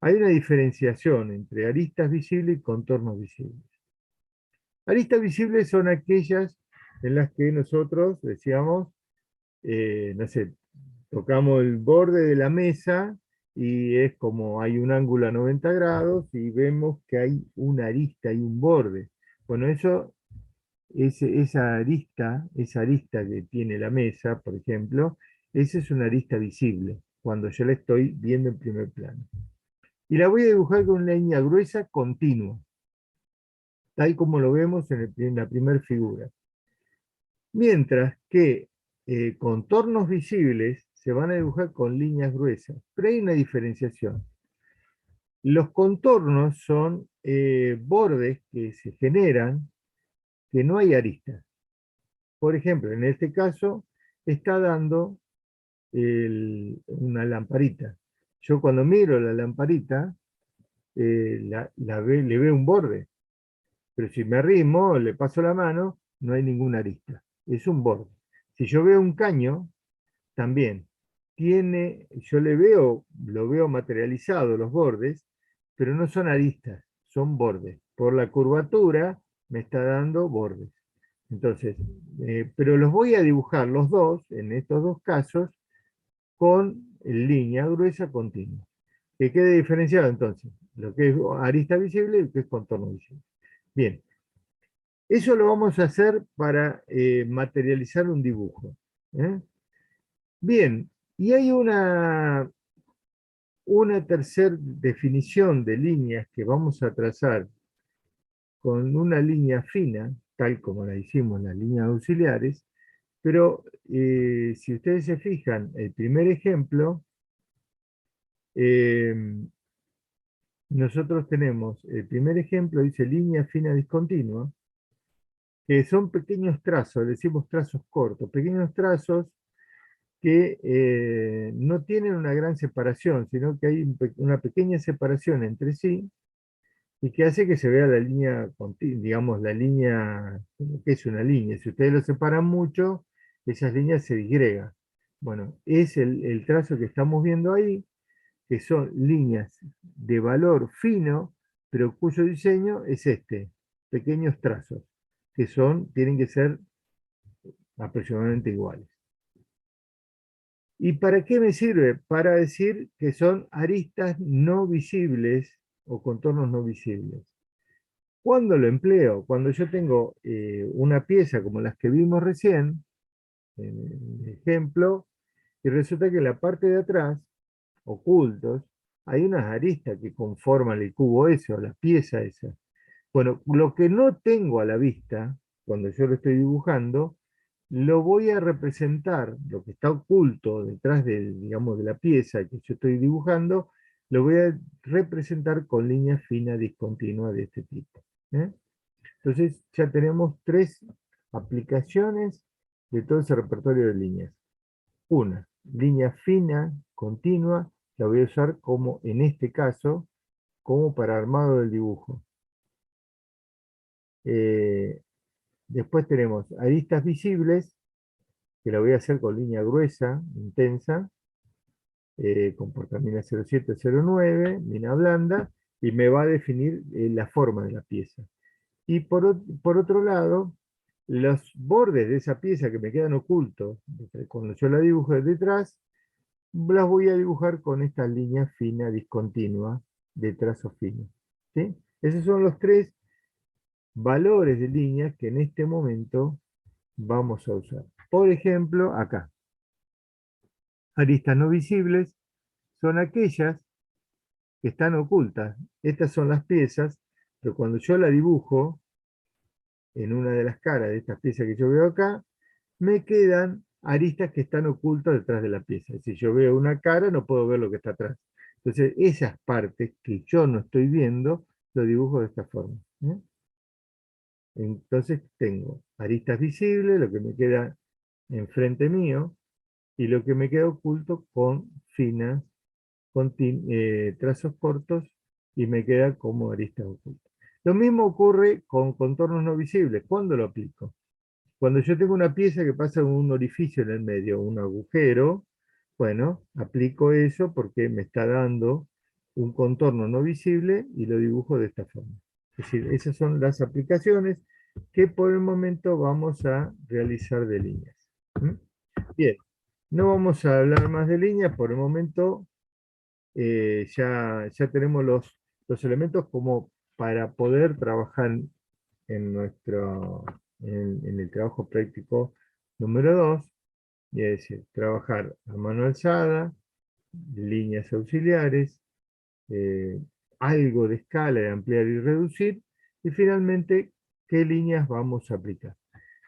Speaker 1: Hay una diferenciación entre aristas visibles y contornos visibles. Aristas visibles son aquellas en las que nosotros decíamos, no sé, tocamos el borde de la mesa y es como hay un ángulo a 90 grados y vemos que hay una arista y un borde. Bueno, esa arista que tiene la mesa, por ejemplo, esa es una arista visible, cuando yo la estoy viendo en primer plano. Y la voy a dibujar con una línea gruesa continua, tal como lo vemos en la primera figura. Mientras que contornos visibles se van a dibujar con líneas gruesas, pero hay una diferenciación. Los contornos son bordes que se generan que no hay aristas. Por ejemplo, en este caso está dando una lamparita. Yo cuando miro la lamparita, le veo un borde, pero si me arrimo, le paso la mano, no hay ninguna arista, es un borde. Si yo veo un caño, también yo lo veo materializado los bordes, pero no son aristas, son bordes. Por la curvatura me está dando bordes. Entonces, pero los voy a dibujar los dos, en estos dos casos, con línea gruesa continua. Que quede diferenciado entonces, lo que es arista visible y lo que es contorno visible. Bien, eso lo vamos a hacer para materializar un dibujo. ¿Eh? Bien, y hay una tercera definición de líneas que vamos a trazar con una línea fina, tal como la hicimos en las líneas auxiliares, pero si ustedes se fijan, el primer ejemplo, nosotros tenemos, el primer ejemplo dice línea fina discontinua, que son pequeños trazos, decimos trazos cortos, pequeños trazos que no tienen una gran separación, sino que hay una pequeña separación entre sí, y que hace que se vea la línea, digamos, la línea, que es una línea. Si ustedes lo separan mucho, esas líneas se disgregan. Bueno, es el trazo que estamos viendo ahí, que son líneas de valor fino, pero cuyo diseño es este, pequeños trazos, que tienen que ser aproximadamente iguales. ¿Y para qué me sirve? Para decir que son aristas no visibles o contornos no visibles. ¿Cuándo lo empleo? Cuando yo tengo una pieza como las que vimos recién, en el ejemplo, y resulta que en la parte de atrás, ocultos, hay unas aristas que conforman el cubo ese o la pieza esa. Bueno, lo que no tengo a la vista, cuando yo lo estoy dibujando, lo voy a representar, lo que está oculto detrás digamos, de la pieza que yo estoy dibujando, lo voy a representar con línea fina discontinua de este tipo. ¿Eh? Entonces ya tenemos 3 aplicaciones de todo ese repertorio de líneas. Una, línea fina, continua, la voy a usar como, en este caso, como para armado del dibujo. Después tenemos aristas visibles, que la voy a hacer con línea gruesa, intensa, con portamina 0709, mina blanda, y me va a definir la forma de la pieza. Y por otro lado, los bordes de esa pieza que me quedan ocultos, cuando yo la dibujo de detrás, las voy a dibujar con esta línea fina discontinua de trazo fino. ¿Sí? Esos son los 3 valores de líneas que en este momento vamos a usar. Por ejemplo, acá. Aristas no visibles son aquellas que están ocultas. Estas son las piezas, pero cuando yo la dibujo en una de las caras de estas piezas que yo veo acá, me quedan aristas que están ocultas detrás de la pieza. Si yo veo una cara, no puedo ver lo que está atrás. Entonces, esas partes que yo no estoy viendo, lo dibujo de esta forma. ¿Eh? Entonces tengo aristas visibles, lo que me queda enfrente mío, y lo que me queda oculto con finas, con trazos cortos, y me queda como aristas ocultas. Lo mismo ocurre con contornos no visibles. ¿Cuándo lo aplico? Cuando yo tengo una pieza que pasa un orificio en el medio, un agujero, bueno, aplico eso porque me está dando un contorno no visible y lo dibujo de esta forma. Es decir, esas son las aplicaciones que por el momento vamos a realizar de líneas. ¿Mm? Bien, no vamos a hablar más de líneas, por el momento ya tenemos los elementos como para poder trabajar en en el trabajo práctico número 2, y es decir, trabajar a mano alzada, líneas auxiliares, eh, algo de escala de ampliar y reducir, y finalmente, qué líneas vamos a aplicar.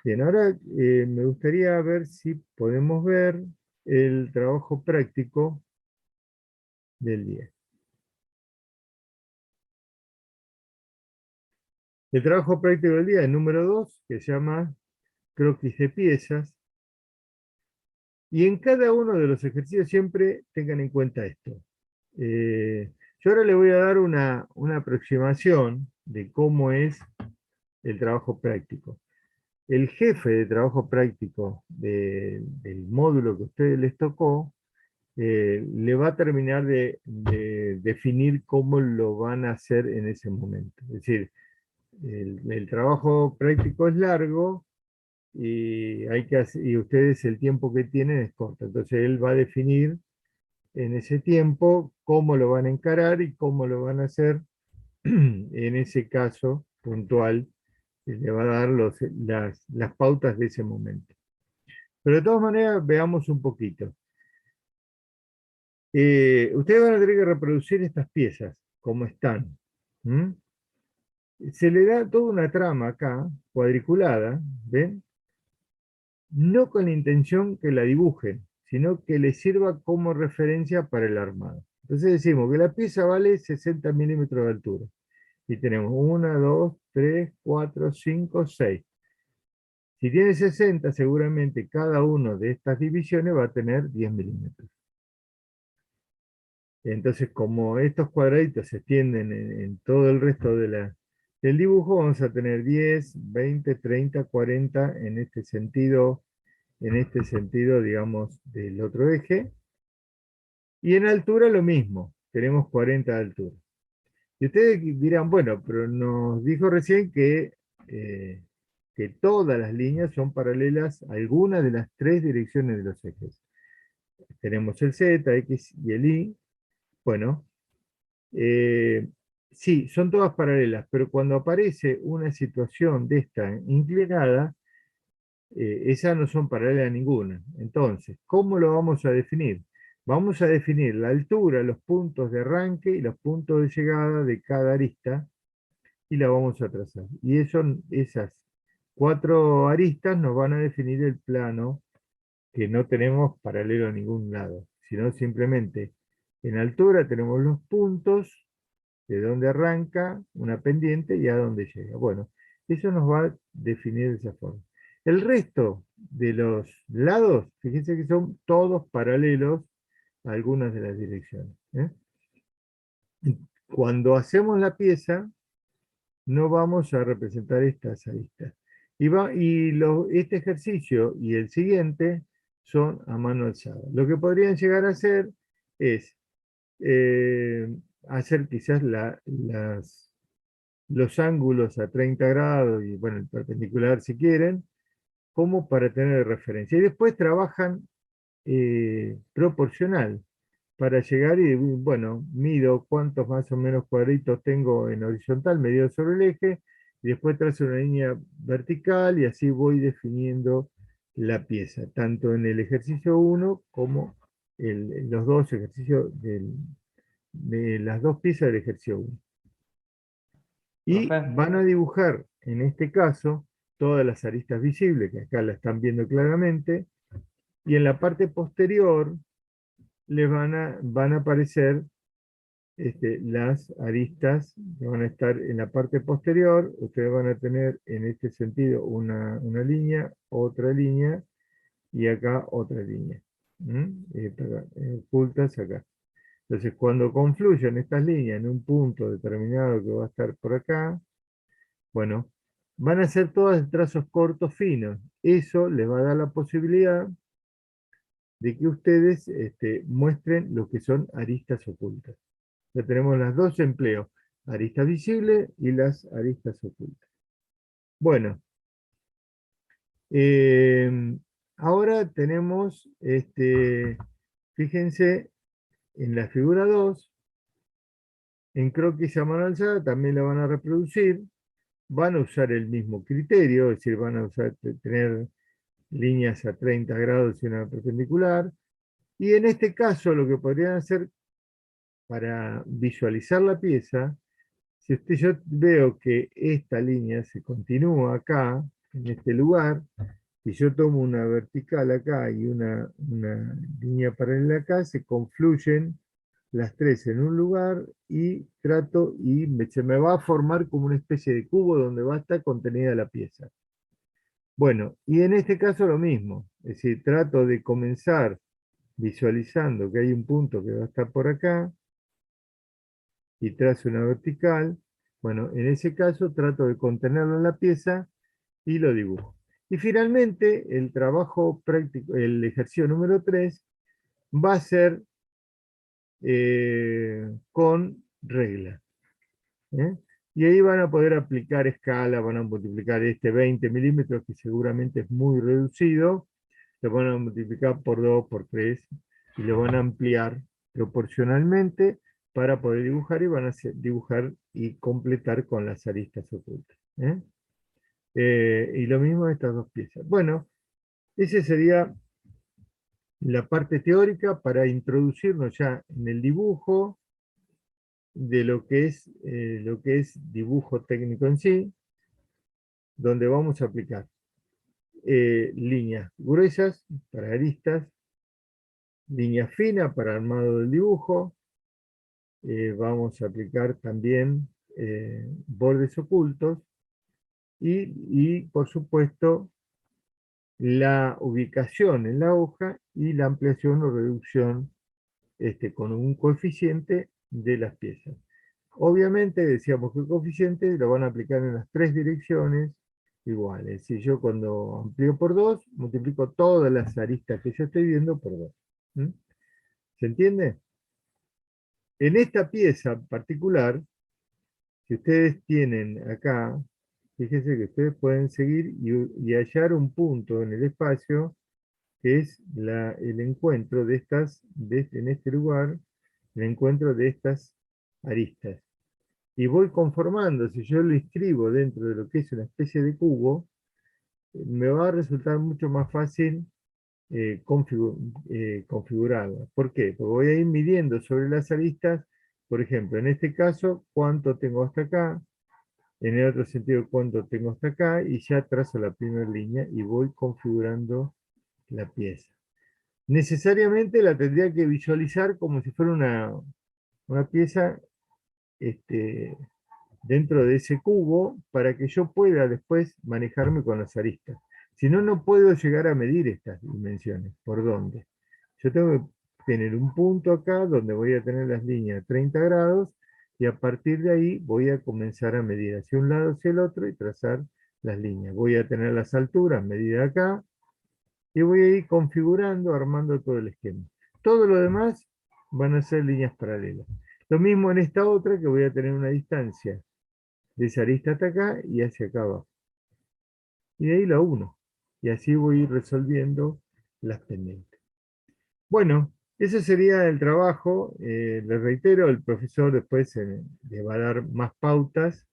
Speaker 1: Bien, ahora me gustaría ver si podemos ver el trabajo práctico del día. El trabajo práctico del día es número 2, que se llama croquis de piezas. Y en cada uno de los ejercicios siempre tengan en cuenta esto. Yo ahora le voy a dar una aproximación de cómo es el trabajo práctico. El jefe de trabajo práctico del módulo que a ustedes les tocó, le va a terminar de definir cómo lo van a hacer en ese momento. Es decir, el trabajo práctico es largo, y ustedes el tiempo que tienen es corto. Entonces él va a definir en ese tiempo cómo lo van a encarar y cómo lo van a hacer en ese caso puntual. Le va a dar las pautas de ese momento. Pero de todas maneras, veamos un poquito. Ustedes van a tener que reproducir estas piezas como están. ¿Mm? Se le da toda una trama acá, cuadriculada, ¿ven? No con la intención que la dibujen, sino que les sirva como referencia para el armado. Entonces decimos que la pieza vale 60 milímetros de altura. Y tenemos 1, 2, 3, 4, 5, 6. Si tiene 60, seguramente cada una de estas divisiones va a tener 10 milímetros. Entonces, como estos cuadraditos se extienden en todo el resto del dibujo, vamos a tener 10, 20, 30, 40 en este sentido, digamos, del otro eje. Y en altura lo mismo, tenemos 40 de altura. Y ustedes dirán, bueno, pero nos dijo recién que todas las líneas son paralelas a alguna de las 3 direcciones de los ejes. Tenemos el Z, X y el Y. Bueno, sí, son todas paralelas, pero cuando aparece una situación de esta inclinada, esas no son paralelas a ninguna. Entonces, ¿cómo lo vamos a definir? Vamos a definir la altura, los puntos de arranque y los puntos de llegada de cada arista, y la vamos a trazar. Y esas 4 aristas nos van a definir el plano, que no tenemos paralelo a ningún lado, sino simplemente En altura tenemos los puntos, de dónde arranca una pendiente y a dónde llega. Bueno, eso nos va a definir de esa forma. El resto de los lados, fíjense que son todos paralelos a algunas de las direcciones. Cuando hacemos la pieza, no vamos a representar estas aristas. Este ejercicio y el siguiente son a mano alzada. Lo que podrían llegar a hacer es hacer quizás los ángulos a 30 grados y bueno, el perpendicular si quieren, como para tener referencia. Y después trabajan proporcional para llegar y, bueno, mido cuántos más o menos cuadritos tengo en horizontal, medido sobre el eje, y después trazo una línea vertical y así voy definiendo la pieza, tanto en el ejercicio 1 como en los dos ejercicios de las dos piezas del ejercicio 1. Y
Speaker 4: Profe.
Speaker 1: van a dibujar, en este caso, todas las aristas visibles, que acá la están viendo claramente, y en la parte posterior les van a aparecer las aristas que van a estar en la parte posterior. Ustedes van a tener en este sentido una línea, otra línea, y acá otra línea. Ocultas acá. Entonces, cuando confluyen estas líneas en un punto determinado que va a estar por acá, bueno, van a ser todas de trazos cortos finos. Eso les va a dar la posibilidad de que ustedes muestren lo que son aristas ocultas. Ya tenemos los dos empleos, aristas visibles y las aristas ocultas. Bueno, ahora tenemos, fíjense, en la figura 2, en croquis a mano alzada también la van a reproducir, van a usar el mismo criterio, es decir, van a tener líneas a 30 grados y una perpendicular, y en este caso lo que podrían hacer para visualizar la pieza, yo veo que esta línea se continúa acá, en este lugar, y yo tomo una vertical acá y una línea paralela acá, se confluyen las tres en un lugar y trato, y se me va a formar como una especie de cubo donde va a estar contenida la pieza. Bueno, y en este caso lo mismo, es decir, trato de comenzar visualizando que hay un punto que va a estar por acá, y trazo una vertical. Bueno, en ese caso trato de contenerlo en la pieza y lo dibujo. Y finalmente, el trabajo práctico, el ejercicio número 3, va a ser con regla. Y ahí van a poder aplicar escala, van a multiplicar 20 milímetros, que seguramente es muy reducido, lo van a multiplicar por 2, por 3, y lo van a ampliar proporcionalmente para poder dibujar, y van a dibujar y completar con las aristas ocultas. Y lo mismo de estas dos piezas. Bueno, esa sería la parte teórica para introducirnos ya en el dibujo de lo que es dibujo técnico en sí, donde vamos a aplicar líneas gruesas para aristas, línea fina para armado del dibujo, vamos a aplicar también bordes ocultos y por supuesto la ubicación en la hoja y la ampliación o reducción con un coeficiente de las piezas. Obviamente decíamos que el coeficiente lo van a aplicar en las tres direcciones iguales. Si yo cuando amplío por 2, multiplico todas las aristas que yo estoy viendo por 2. ¿Se entiende? En esta pieza en particular, si ustedes tienen acá, fíjense que ustedes pueden seguir y hallar un punto en el espacio que es el encuentro de estas, en este lugar, el encuentro de estas aristas. Y voy conformando, si yo lo inscribo dentro de lo que es una especie de cubo, me va a resultar mucho más fácil configurarla. ¿Por qué? Porque voy a ir midiendo sobre las aristas, por ejemplo, en este caso, cuánto tengo hasta acá, en el otro sentido, cuánto tengo hasta acá, y ya trazo la primera línea y voy configurando la pieza. necesariamente la tendría que visualizar como si fuera una pieza dentro de ese cubo para que yo pueda después manejarme con las aristas. Si no, no puedo llegar a medir estas dimensiones. ¿Por dónde? Yo tengo que tener un punto acá donde voy a tener las líneas 30 grados y a partir de ahí voy a comenzar a medir hacia un lado hacia el otro y trazar las líneas. Voy a tener las alturas medidas acá y voy a ir configurando, armando todo el esquema. Todo lo demás van a ser líneas paralelas. Lo mismo en esta otra, que voy a tener una distancia de esa arista hasta acá y hacia acá abajo. Y de ahí la uno. Y así voy a ir resolviendo las pendientes. Bueno, ese sería el trabajo. Les reitero, el profesor después le va a dar más pautas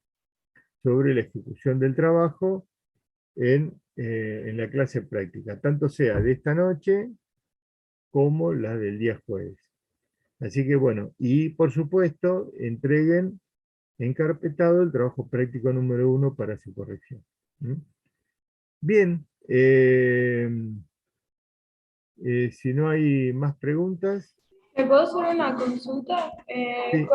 Speaker 1: sobre la ejecución del trabajo en la clase práctica, tanto sea de esta noche como la del día jueves. Así que bueno, y por supuesto, entreguen encarpetado el trabajo práctico número 1 para su corrección. Bien, si no hay más preguntas.
Speaker 2: ¿Me puedo hacer una consulta?
Speaker 1: Sí.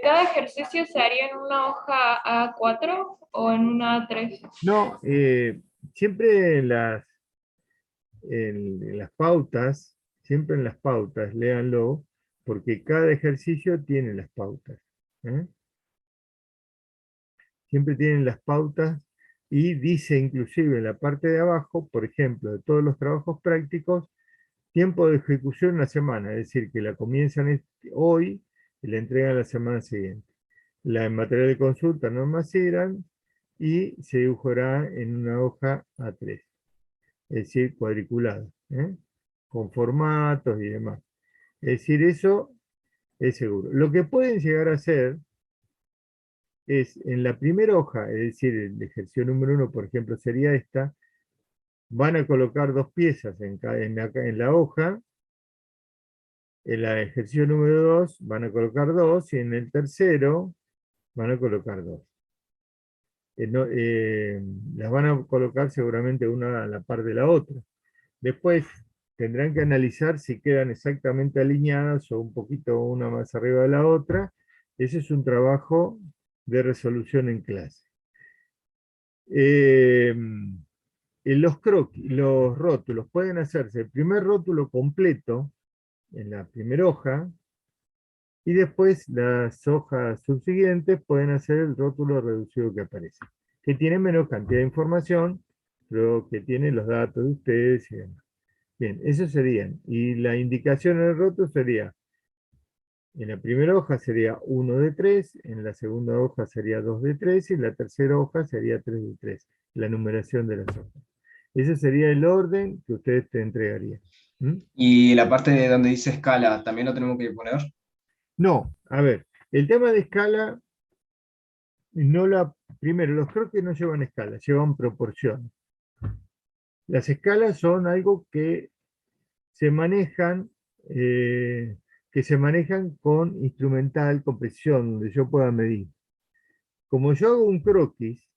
Speaker 2: ¿Cada ejercicio se haría en una hoja A4 o en una A3?
Speaker 1: No, siempre en las pautas, siempre en las pautas, léanlo, porque cada ejercicio tiene las pautas. Siempre tienen las pautas y dice inclusive en la parte de abajo, por ejemplo, de todos los trabajos prácticos, tiempo de ejecución una semana, es decir, que la comienzan hoy y la entregan la semana siguiente. La en material de consulta normas eran y se dibujará en una hoja A3, es decir, cuadriculada, con formatos y demás. Es decir, eso es seguro. Lo que pueden llegar a hacer es en la primera hoja, es decir, el ejercicio número 1, por ejemplo, sería esta, van a colocar dos piezas en la hoja. En el ejercicio número 2 van a colocar 2 y en el tercero van a colocar 2. Las van a colocar seguramente una a la par de la otra. Después tendrán que analizar si quedan exactamente alineadas o un poquito una más arriba de la otra. Ese es un trabajo de resolución en clase. Los rótulos pueden hacerse el primer rótulo completo en la primera hoja, y después las hojas subsiguientes pueden hacer el rótulo reducido que aparece, que tiene menos cantidad de información, pero que tiene los datos de ustedes y demás. Bien, esos serían. Y la indicación en el rótulo sería, en la primera hoja sería 1 de 3, en la segunda hoja sería 2 de 3, y en la tercera hoja sería 3 de 3, la numeración de las hojas. Ese sería el orden que ustedes te entregarían.
Speaker 3: Y la parte de donde dice escala, ¿también lo tenemos que poner?
Speaker 1: No, a ver, el tema de escala, primero, los croquis no llevan escala, llevan proporciones. Las escalas son algo se manejan, que se manejan con instrumental, con precisión, donde yo pueda medir. Como yo hago un croquis,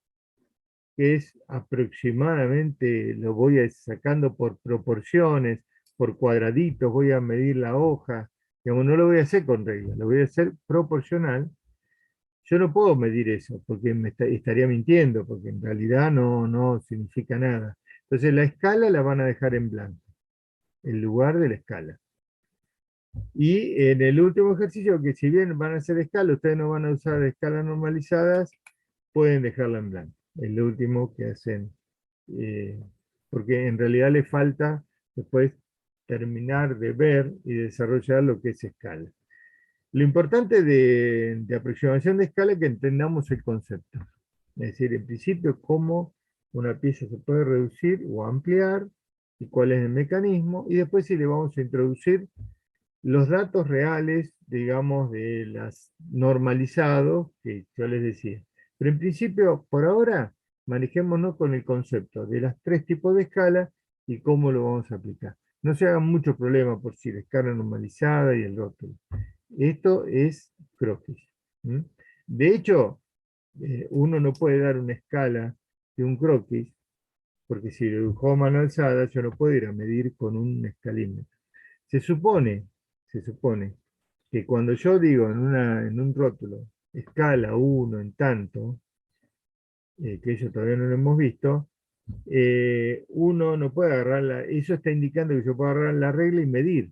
Speaker 1: que es aproximadamente, lo voy sacando por proporciones, por cuadraditos, voy a medir la hoja, digamos, no lo voy a hacer con regla, lo voy a hacer proporcional. Yo no puedo medir eso, porque estaría mintiendo, porque en realidad no significa nada. Entonces la escala la van a dejar en blanco, en lugar de la escala. Y en el último ejercicio, que si bien van a hacer escala, ustedes no van a usar escalas normalizadas, pueden dejarla en blanco. El último que hacen, porque en realidad les falta después terminar de ver y desarrollar lo que es escala. Lo importante de aproximación de escala es que entendamos el concepto. Es decir, en principio, cómo una pieza se puede reducir o ampliar, y cuál es el mecanismo, y después si le vamos a introducir los datos reales, digamos, de las normalizados, que yo les decía. Pero en principio, por ahora, manejémonos con el concepto de los 3 tipos de escala y cómo lo vamos a aplicar. No se hagan mucho problema por si la escala normalizada y el rótulo. Esto es croquis. De hecho, uno no puede dar una escala de un croquis, porque si lo dibujó a mano alzada, yo no puedo ir a medir con un escalímetro. se supone que cuando yo digo en un rótulo, escala 1 en tanto, que eso todavía no lo hemos visto, uno no puede eso está indicando que yo puedo agarrar la regla y medir.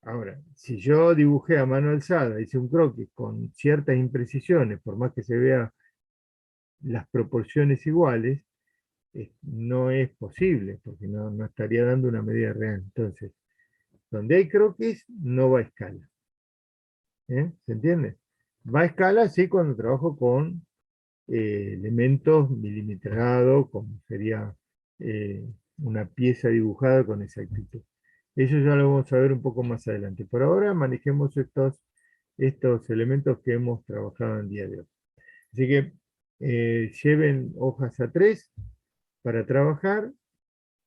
Speaker 1: Ahora, si yo dibujé a mano alzada, hice un croquis con ciertas imprecisiones, por más que se vea las proporciones iguales, no es posible, porque no estaría dando una medida real. Entonces, donde hay croquis, no va a escala. ¿Se entiende? Va a escala, sí, cuando trabajo con elementos milimetrados, como sería una pieza dibujada con exactitud. Eso ya lo vamos a ver un poco más adelante. Por ahora manejemos estos elementos que hemos trabajado en el día de hoy. Así que lleven hojas A3 para trabajar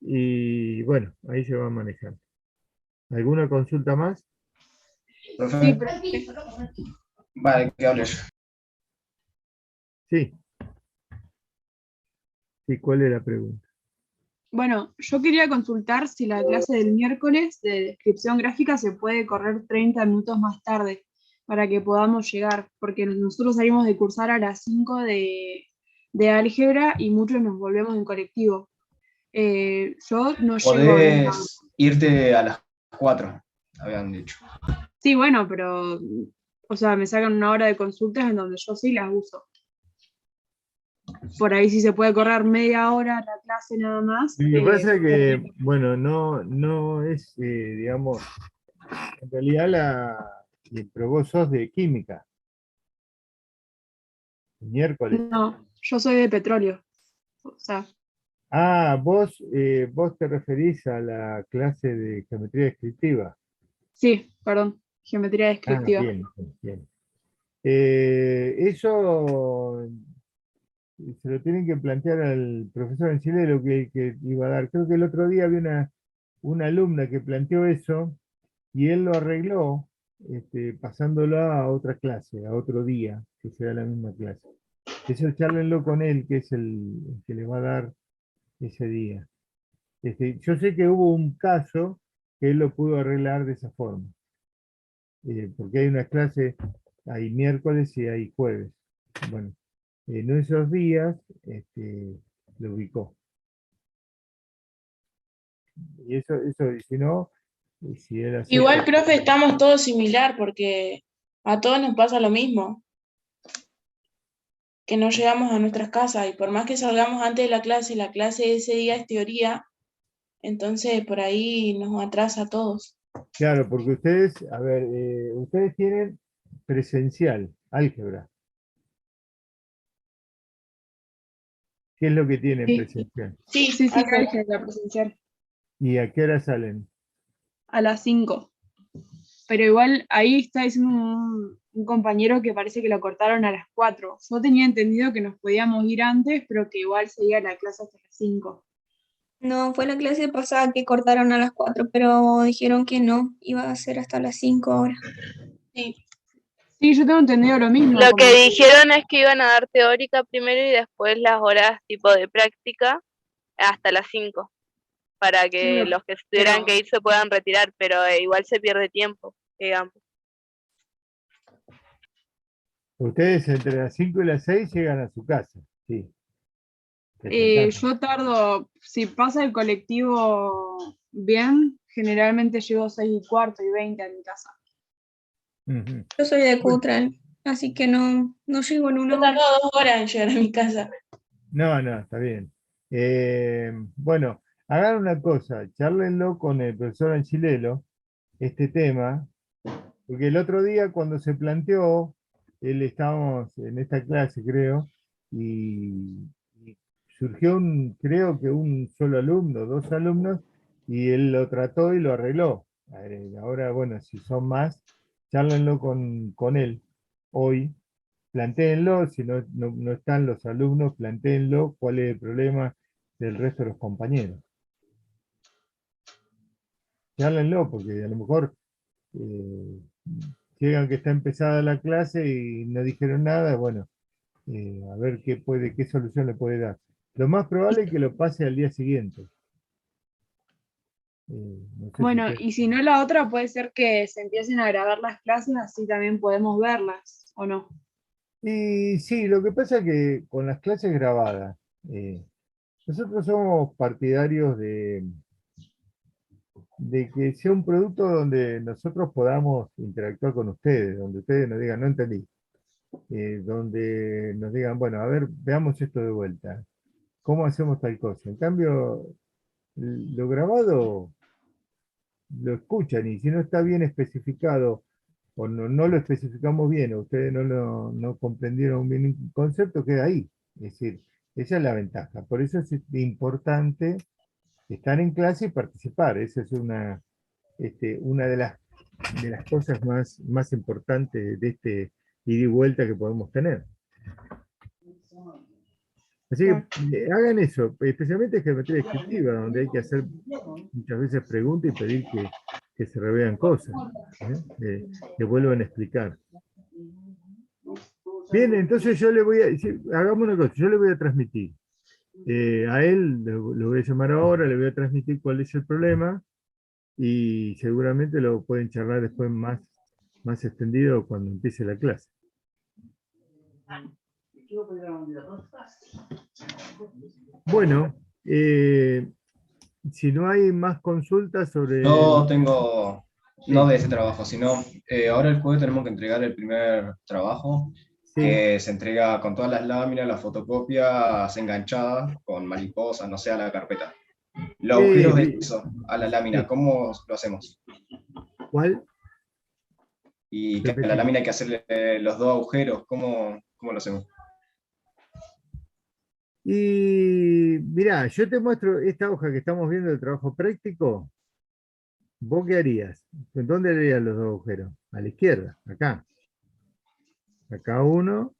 Speaker 1: y bueno, ahí se va a manejar. ¿Alguna consulta más?
Speaker 3: Profe,
Speaker 2: Sí, profe.
Speaker 3: vale, que hable yo.
Speaker 1: Sí. Sí, ¿cuál es la pregunta?
Speaker 7: Bueno, yo quería consultar si la clase del miércoles de descripción gráfica se puede correr 30 minutos más tarde para que podamos llegar, porque nosotros salimos de cursar a las 5 de álgebra y muchos nos volvemos en colectivo. Yo no llego bien.
Speaker 3: Podés irte a las 4, habían dicho.
Speaker 7: Sí, bueno, pero, o sea, me sacan una hora de consultas en donde yo sí las uso. Por ahí sí se puede correr media hora la clase nada más.
Speaker 1: Me pasa que, bueno, no es, digamos, en realidad pero vos sos de química. Miércoles.
Speaker 7: No, yo soy de petróleo. O sea,
Speaker 1: Ah, vos te referís a la clase de geometría descriptiva.
Speaker 7: sí, perdón, geometría
Speaker 1: Ah,
Speaker 7: descriptiva.
Speaker 1: bien, bien. Eso se lo tienen que plantear al profesor en Chile lo que iba a dar. Creo que el otro día había una alumna que planteó eso y él lo arregló pasándolo a otra clase, a otro día, que sea la misma clase. Eso charlenlo con él, que es el que le va a dar ese día. Yo sé que hubo un caso que él lo pudo arreglar de esa forma, porque hay una clase, hay miércoles y hay jueves. Bueno, en esos días lo ubicó. Y y si no, si él
Speaker 5: Igual,
Speaker 1: acepta.
Speaker 5: profe, estamos todos similar porque a todos nos pasa lo mismo, que no llegamos a nuestras casas y por más que salgamos antes de la clase de ese día es teoría, entonces por ahí nos atrasa a todos.
Speaker 1: Claro, porque ustedes, a ver, ustedes tienen presencial, álgebra. ¿Qué es lo que tienen
Speaker 5: Sí,
Speaker 1: presencial?
Speaker 5: sí,
Speaker 7: Sí, sí,
Speaker 5: álgebra.
Speaker 7: álgebra presencial.
Speaker 1: ¿Y a qué hora salen?
Speaker 7: A las 5. Pero igual ahí está diciendo un compañero que parece que lo cortaron a las 4. Yo tenía entendido que nos podíamos ir antes, pero que igual seguía la clase hasta las 5.
Speaker 8: No, fue la clase pasada que cortaron a las 4, pero dijeron que no, iba a ser hasta las 5 ahora.
Speaker 5: Sí.
Speaker 7: Sí, yo tengo entendido lo mismo.
Speaker 2: Lo
Speaker 7: como
Speaker 2: que dijeron es que iban a dar teórica primero y después las horas tipo de práctica hasta las 5, para que
Speaker 7: Sí,
Speaker 2: los que tuvieran
Speaker 7: pero
Speaker 2: que ir se puedan retirar, pero igual se pierde tiempo, digamos.
Speaker 1: Ustedes entre las 5 y las 6 llegan a su casa, sí. Que se alcanza.
Speaker 7: yo tardo, si pasa el colectivo bien, generalmente llego 6:15 y 20 a mi casa.
Speaker 1: Ujú.
Speaker 8: Yo soy de Cutral, así que no llego en
Speaker 5: Yo
Speaker 8: una
Speaker 5: tardo
Speaker 8: hora.
Speaker 5: 2 horas en llegar a mi casa.
Speaker 1: No, está bien. Bueno, hagan una cosa, charlenlo con el profesor Anchilelo, este tema, porque el otro día cuando se planteó, él estábamos en esta clase, creo, y surgió creo que un solo alumno, dos alumnos, y él lo trató y lo arregló. Ahora, bueno, si son más, charlenlo con él hoy, plantéenlo, si no están los alumnos, plantéenlo, cuál es el problema del resto de los compañeros. Charlenlo, porque a lo mejor eh, llegan que está empezada la clase y no dijeron nada, bueno, a ver qué solución le puede dar. Lo más probable es que lo pase al día siguiente. No sé si
Speaker 7: Bueno,
Speaker 1: ustedes-
Speaker 7: y si no, la otra puede ser que se empiecen a grabar las clases, así también podemos verlas, ¿o no?
Speaker 1: Y sí, lo que pasa es que con las clases grabadas, eh, nosotros somos partidarios de que sea un producto donde nosotros podamos interactuar con ustedes, donde ustedes nos digan, no entendí, donde nos digan, bueno, a ver, veamos esto de vuelta, ¿cómo hacemos tal cosa? En cambio, lo grabado lo escuchan y si no está bien especificado o no lo especificamos bien o ustedes no comprendieron bien un concepto, queda ahí. Es decir, esa es la ventaja. Por eso es importante estar en clase y participar. Esa es una de las cosas más importantes de este ida y vuelta que podemos tener. Así
Speaker 7: Claro.
Speaker 1: que hagan eso, especialmente geometría descriptiva, donde hay que hacer muchas veces preguntas y pedir que se revean cosas, ¿eh? Que vuelvan a explicar. Bien, entonces yo le voy a decir, hagamos una cosa, yo le voy a transmitir. A él lo voy a llamar ahora, le voy a transmitir cuál es el problema y seguramente lo pueden charlar después más extendido cuando empiece la clase. Bueno, si no hay más consultas sobre...
Speaker 3: Yo tengo, no
Speaker 1: Sí,
Speaker 3: de ese trabajo, sino ahora el jueves tenemos que entregar el primer trabajo,
Speaker 1: sí.
Speaker 3: que se entrega con todas las láminas, las fotocopias enganchadas, con mariposas, no sé, a la carpeta. Los agujeros de eso, a la lámina,
Speaker 1: Sí.
Speaker 3: ¿cómo lo hacemos?
Speaker 1: ¿Cuál?
Speaker 3: Y que a la
Speaker 1: Repetí.
Speaker 3: lámina hay que hacerle los dos agujeros, ¿cómo lo hacemos?
Speaker 1: Y mirá, yo te muestro esta hoja que estamos viendo de trabajo práctico. ¿Vos qué harías? ¿En dónde harías los dos agujeros? A la izquierda, acá. Acá uno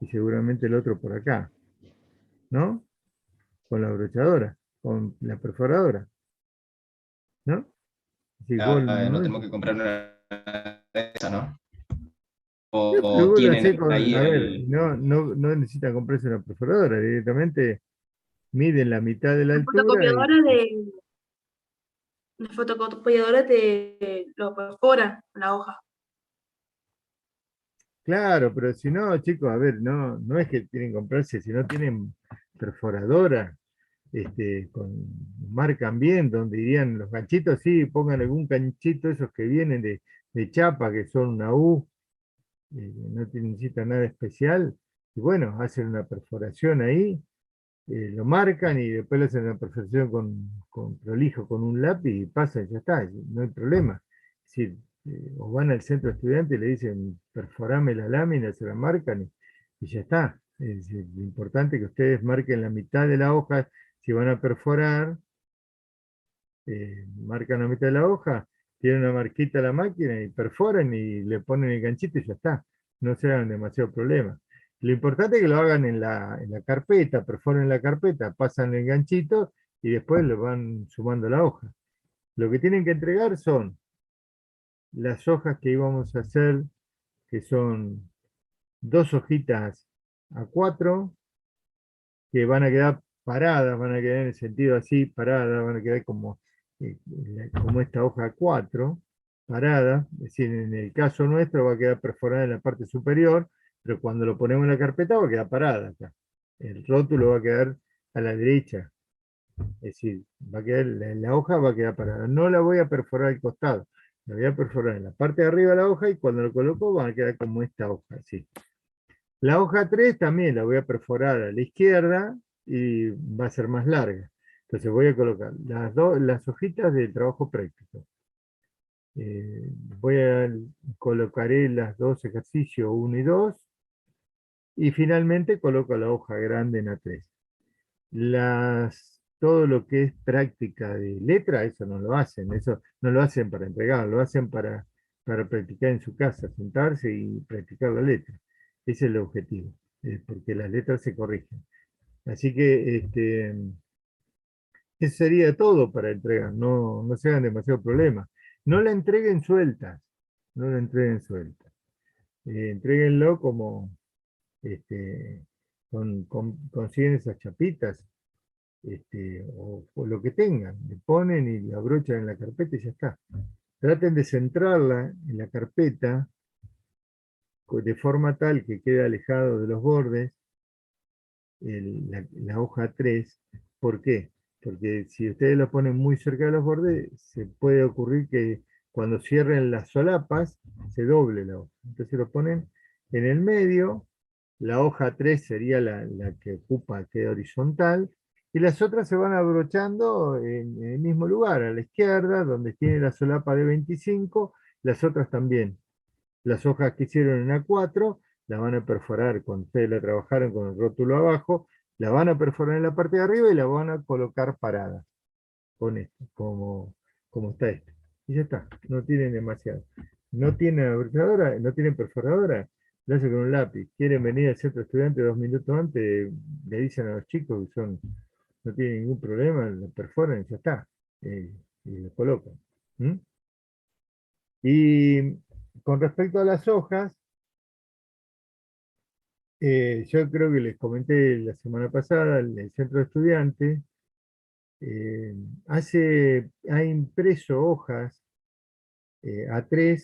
Speaker 1: y seguramente el otro por acá, ¿no? Con la brochadora, con la perforadora, ¿no? Si vos
Speaker 3: No
Speaker 1: no es-
Speaker 3: tenemos que comprar una de esas, ¿no?
Speaker 1: pero
Speaker 3: O
Speaker 1: vos lo hacés
Speaker 3: tienen
Speaker 1: con,
Speaker 3: ahí
Speaker 1: a ver,
Speaker 3: el...
Speaker 1: no necesitan comprarse una perforadora, directamente miden la mitad de la
Speaker 5: La
Speaker 1: altura y
Speaker 5: fotocopiadora te lo perfora la hoja.
Speaker 1: claro, pero si no, chicos, a ver, no es que tienen que comprarse, si no tienen perforadora, marcan bien, donde irían los ganchitos, sí, pongan algún ganchito, esos que vienen de chapa, que son una U, no necesitan nada especial, y bueno, hacen una perforación ahí, lo marcan y después le hacen una perforación con prolijo, con un lápiz y pasan, ya está, no hay problema. Es decir, o van al centro de estudiantes y le dicen, perforame la lámina, se la marcan y ya está. Es decir, lo importante es que ustedes marquen la mitad de la hoja, si van a perforar, marcan la mitad de la hoja, tienen una marquita a la máquina y perforan y le ponen el ganchito y ya está. No se hagan demasiado problema. Lo importante es que lo hagan en la carpeta, perforen la carpeta, pasan el ganchito y después le van sumando la hoja. Lo que tienen que entregar son las hojas que íbamos a hacer, que son dos hojitas a 4, que van a quedar paradas, van a quedar en el sentido así, paradas, van a quedar como esta hoja 4 parada, es decir, en el caso nuestro va a quedar perforada en la parte superior, pero cuando lo ponemos en la carpeta va a quedar parada acá. El rótulo va a quedar a la derecha, es decir, la hoja va a quedar parada. No la voy a perforar al costado, la voy a perforar en la parte de arriba de la hoja y cuando lo coloco va a quedar como esta hoja, así. La hoja 3 también la voy a perforar a la izquierda y va a ser más larga. Entonces voy a colocar las hojitas del trabajo práctico. Voy a colocaré las dos ejercicios 1 y 2 y finalmente coloco la hoja grande en A3. Todo lo que es práctica de letra, eso no lo hacen, eso no lo hacen para entregar, lo hacen para practicar en su casa, sentarse y practicar la letra. Ese es el objetivo, porque las letras se corrigen. Así que eso sería todo para entregar, no se hagan demasiado problema. No la entreguen sueltas, no la entreguen sueltas. Entréguenlo como consiguen esas chapitas o lo que tengan, le ponen y la abrochan en la carpeta y ya está. Traten de centrarla en la carpeta de forma tal que quede alejado de los bordes la hoja 3. ¿Por qué? Porque si ustedes lo ponen muy cerca de los bordes, se puede ocurrir que cuando cierren las solapas, se doble la hoja. Entonces lo ponen en el medio, la hoja 3 sería la que ocupa, queda horizontal, y las otras se van abrochando en el mismo lugar, a la izquierda, donde tiene la solapa de 25, las otras también. Las hojas que hicieron en A4 la van a perforar, cuando ustedes la trabajaron con el rótulo abajo, la van a perforar en la parte de arriba y la van a colocar parada, con esto, como está esto. Y ya está, no tienen demasiado. No tienen abrochadora, no tienen perforadora, lo hacen con un lápiz. Quieren venir al centro estudiante 2 minutos antes, le dicen a los chicos que no tienen ningún problema, lo perforan y ya está. Y lo colocan. ¿Mm? Y con respecto a las hojas, yo creo que les comenté la semana pasada, el centro de estudiantes ha impreso hojas A3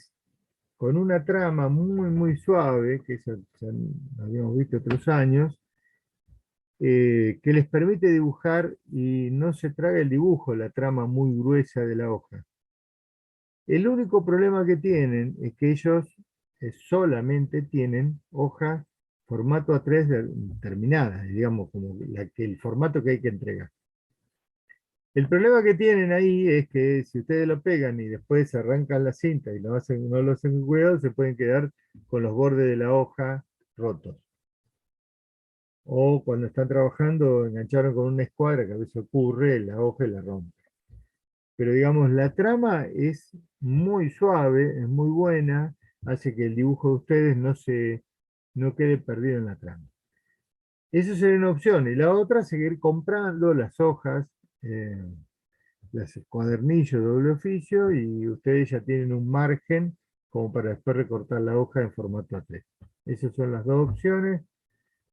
Speaker 1: con una trama muy suave, que eso ya habíamos visto otros años, que les permite dibujar y no se traga el dibujo, la trama muy gruesa de la hoja. El único problema que tienen es que ellos solamente tienen hojas formato A3 terminadas, digamos, como el formato que hay que entregar. El problema que tienen ahí es que si ustedes lo pegan y después arrancan la cinta y no lo hacen con cuidado, se pueden quedar con los bordes de la hoja rotos. O cuando están trabajando, engancharon con una escuadra, que a veces ocurre, la hoja y la rompe. Pero digamos, la trama es muy suave, es muy buena, hace que el dibujo de ustedes no quede perdido en la trama. Esa sería una opción. Y la otra, seguir comprando las hojas, los cuadernillos de doble oficio, y ustedes ya tienen un margen como para después recortar la hoja en formato A3. Esas son las dos opciones,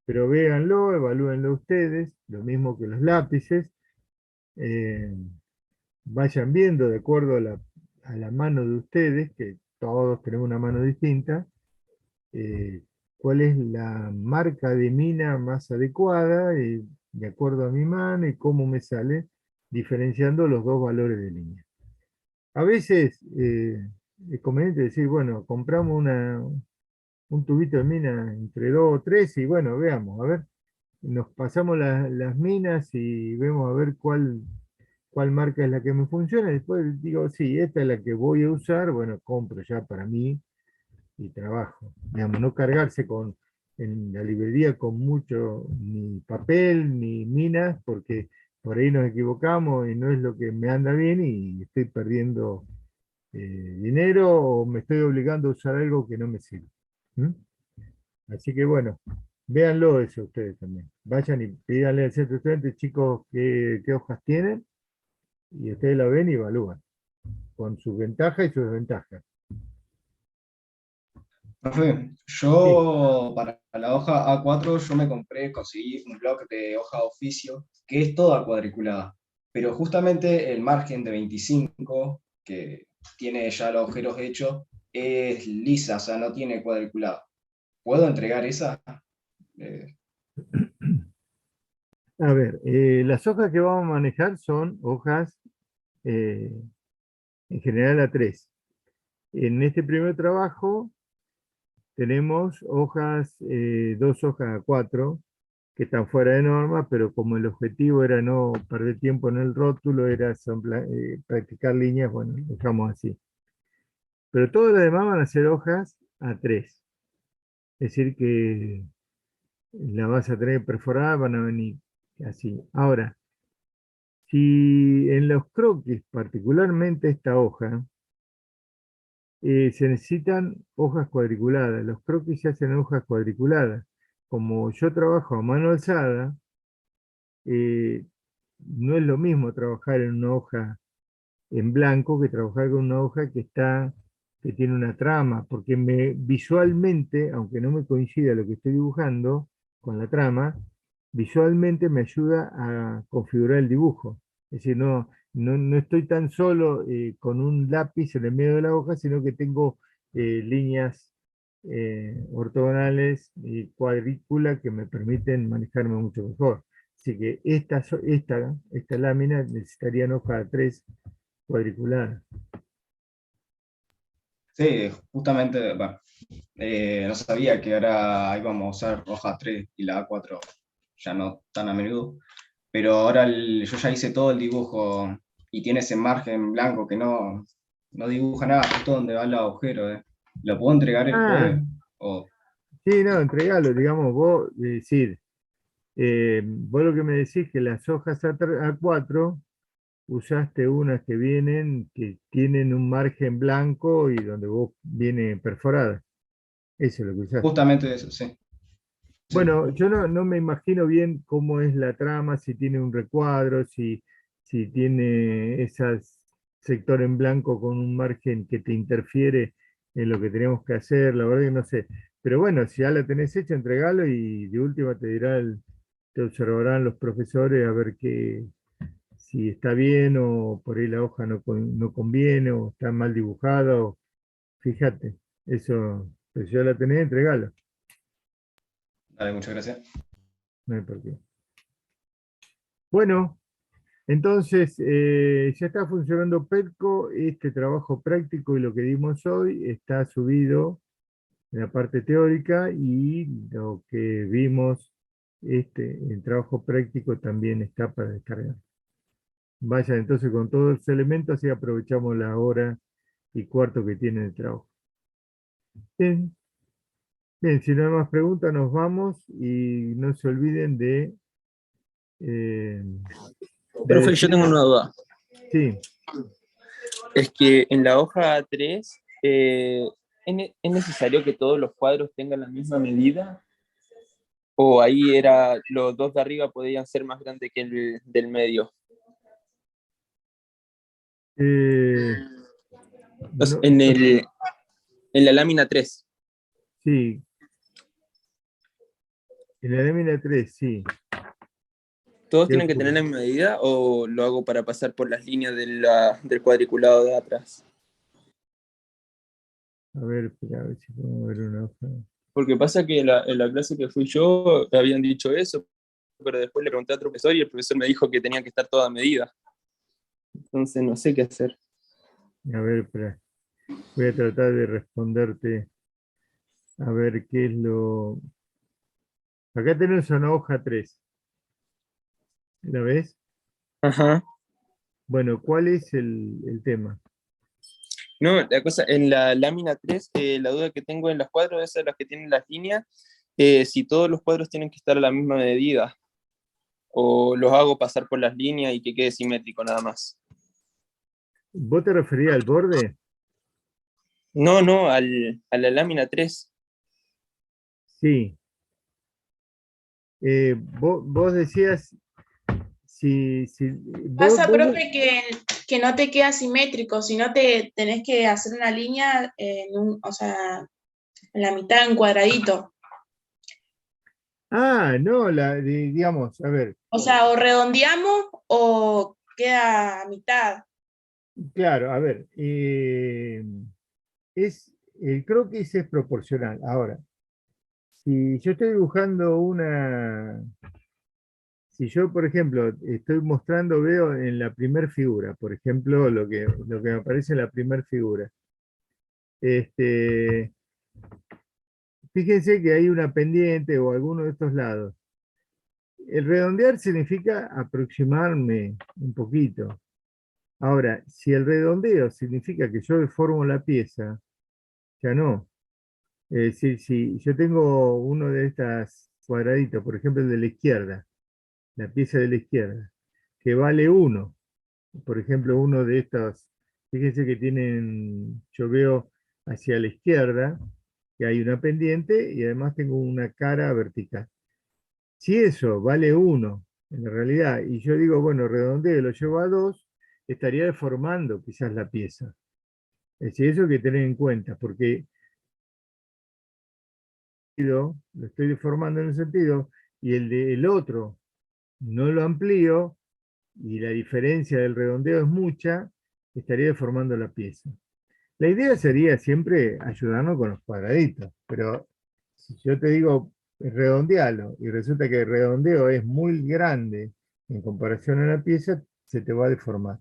Speaker 1: pero véanlo, evalúenlo ustedes, lo mismo que los lápices. Vayan viendo de acuerdo a la mano de ustedes, que todos tenemos una mano distinta, cuál es la marca de mina más adecuada, de acuerdo a mi mano y cómo me sale, diferenciando los dos valores de línea. A veces es conveniente decir, bueno, compramos un tubito de mina entre 2 o 3 y bueno, veamos, a ver, nos pasamos las minas y vemos a ver cuál marca es la que me funciona, y después digo, sí, esta es la que voy a usar, bueno, compro ya para mí y trabajo. Digamos, no cargarse en la librería con mucho, ni papel, ni minas, porque por ahí nos equivocamos y no es lo que me anda bien y estoy perdiendo dinero o me estoy obligando a usar algo que no me sirve. ¿Mm? Así que bueno, véanlo eso ustedes también. Vayan y pídanle al centro de estudiantes, chicos, qué hojas tienen, y ustedes la ven y evalúan, con sus ventajas y sus desventajas.
Speaker 3: Profe,
Speaker 1: Sí.
Speaker 3: yo para la hoja A4 yo conseguí un bloc de hoja de oficio que es toda cuadriculada, pero justamente el margen de 25, que tiene ya los agujeros hechos, es lisa, o sea, no tiene cuadriculado. ¿Puedo entregar esa? Eh,
Speaker 1: A ver, las hojas que vamos a manejar son hojas eh, en general A3. En este primer trabajo tenemos dos hojas A4 que están fuera de norma, pero como el objetivo era no perder tiempo en el rótulo, era practicar líneas, bueno, lo dejamos así. Pero todo lo demás van a ser hojas A3. Es decir que la vas a tener perforada, van a venir así. Ahora, si en los croquis, particularmente esta hoja, se necesitan hojas cuadriculadas. Los croquis se hacen en hojas cuadriculadas. Como yo trabajo a mano alzada, eh, no es lo mismo trabajar en una hoja en blanco que trabajar con una hoja que tiene una trama, porque visualmente, aunque no me coincida lo que estoy dibujando con la trama, visualmente me ayuda a configurar el dibujo. Es decir, no estoy tan solo con un lápiz en el medio de la hoja, sino que tengo líneas ortogonales y cuadrícula que me permiten manejarme mucho mejor. Así que esta lámina necesitaría hoja 3 cuadricular.
Speaker 3: Sí, justamente, bueno, no sabía que ahora íbamos a usar hoja 3 y la A4 ya no tan a menudo, pero ahora yo ya hice todo el dibujo y tiene ese margen blanco que no dibuja nada, justo donde va el agujero. ¿Lo puedo entregar el
Speaker 1: Ah,
Speaker 3: jueves? O,
Speaker 1: sí, no, entregalo, digamos, vos, decir, vos lo que me decís que las hojas A4 usaste unas que vienen, que tienen un margen blanco y donde vos viene perforada. Eso es lo que usaste.
Speaker 3: justamente eso, sí. Sí.
Speaker 1: Bueno, yo no me imagino bien cómo es la trama, si tiene un recuadro, si tiene ese sector en blanco con un margen que te interfiere en lo que tenemos que hacer, la verdad que no sé. Pero bueno, si ya la tenés hecha, entregalo y de última te observarán los profesores a ver si está bien o por ahí la hoja no conviene o está mal dibujada. Fíjate, eso, pues ya la tenés, entregalo.
Speaker 3: Dale, muchas gracias.
Speaker 1: No hay por qué. Bueno, entonces ya está funcionando Petco, este trabajo práctico y lo que dimos hoy está subido en la parte teórica y lo que vimos, el trabajo práctico también está para descargar. Vayan entonces con todos los elementos y aprovechamos la hora y cuarto que tiene el trabajo. Bien, bien, si no hay más preguntas nos vamos y no se olviden eh, de
Speaker 9: Profe, yo
Speaker 1: decir,
Speaker 9: tengo una duda.
Speaker 1: sí.
Speaker 9: Es que en la hoja 3 ¿es necesario que todos los cuadros tengan la misma medida? ¿O ahí los dos de arriba podían ser más grandes que el del medio?
Speaker 1: Eh,
Speaker 9: O sea,
Speaker 1: no,
Speaker 9: en la lámina 3,
Speaker 1: sí, en la lámina 3, sí.
Speaker 9: ¿todos
Speaker 1: ¿Qué
Speaker 9: tienen que tener
Speaker 1: ocurre?
Speaker 9: la misma medida o lo hago para pasar por las líneas del cuadriculado de atrás?
Speaker 1: A ver, espera, a ver si podemos ver una hoja.
Speaker 9: Porque pasa que en la clase que fui yo habían dicho eso, pero después le pregunté a otro profesor y el profesor me dijo que tenía que estar toda medida. Entonces no sé qué hacer.
Speaker 1: A ver, espera. Voy a tratar de responderte a ver qué es lo... Acá tenemos una hoja 3. ¿La ves?
Speaker 9: Ajá.
Speaker 1: Bueno, ¿cuál es el tema?
Speaker 9: No, la cosa, en la lámina 3, la duda que tengo en los cuadros, esas las que tienen las líneas, si todos los cuadros tienen que estar a la misma medida, o los hago pasar por las líneas y que quede simétrico nada más.
Speaker 1: ¿Vos te referías al borde?
Speaker 9: No, no, a la lámina 3.
Speaker 1: Sí. Vos decías, si
Speaker 5: Pasa,
Speaker 1: vos
Speaker 5: profe, que no te queda simétrico, sino te tenés que hacer una línea o sea, en la mitad, en cuadradito.
Speaker 1: no, digamos, a ver,
Speaker 5: O sea, o redondeamos o queda a mitad.
Speaker 1: claro, a ver, creo que ese es proporcional. Ahora, si yo estoy dibujando si yo, por ejemplo, estoy mostrando, veo en la primer figura, por ejemplo, lo que me aparece en la primer figura. Este, fíjense que hay una pendiente o alguno de estos lados. El redondear significa aproximarme un poquito. Ahora, si el redondeo significa que yo deformo la pieza, ya no. Si yo tengo uno de estas cuadraditos, por ejemplo el de la izquierda, la pieza de la izquierda, que vale 1, por ejemplo uno de estos, fíjense que yo veo hacia la izquierda, que hay una pendiente y además tengo una cara vertical. Si eso vale 1 en realidad, y yo digo, bueno, redondeo, lo llevo a 2, estaría deformando quizás la pieza. Es decir, eso hay que tener en cuenta, porque lo estoy deformando en un sentido y el del otro no lo amplío, y la diferencia del redondeo es mucha, estaría deformando la pieza. La idea sería siempre ayudarnos con los cuadraditos, pero si yo te digo redondealo y resulta que el redondeo es muy grande en comparación a la pieza, se te va a deformar.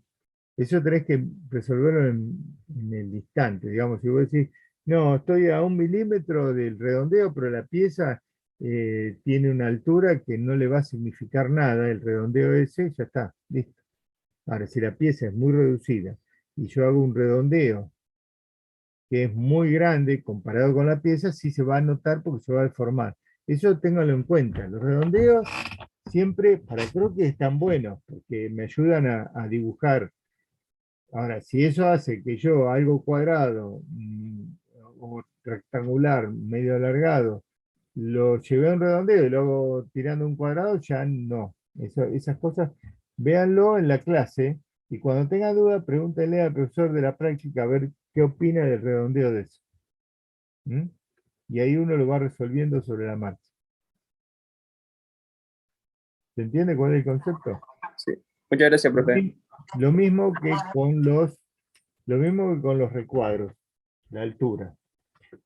Speaker 1: Eso tenés que resolverlo en el instante. Digamos, si vos decís, no, estoy a 1 milímetro del redondeo, pero la pieza tiene una altura que no le va a significar nada, el redondeo ese, ya está, listo. Ahora, si la pieza es muy reducida y yo hago un redondeo que es muy grande comparado con la pieza, sí se va a notar porque se va a deformar. Eso ténganlo en cuenta. Los redondeos siempre para croquis están buenos porque me ayudan a dibujar. Ahora, si eso hace que yo algo cuadrado o rectangular, medio alargado, lo llevé a un redondeo y luego tirando un cuadrado, ya no. Esas cosas, véanlo en la clase y cuando tenga duda, pregúntenle al profesor de la práctica a ver qué opina del redondeo de eso. ¿Mm? Y ahí uno lo va resolviendo sobre la marcha. ¿Se entiende cuál es el concepto?
Speaker 9: Sí. Muchas gracias,
Speaker 1: Lo,
Speaker 9: profe.
Speaker 1: mi- lo mismo lo mismo que con los recuadros, la altura.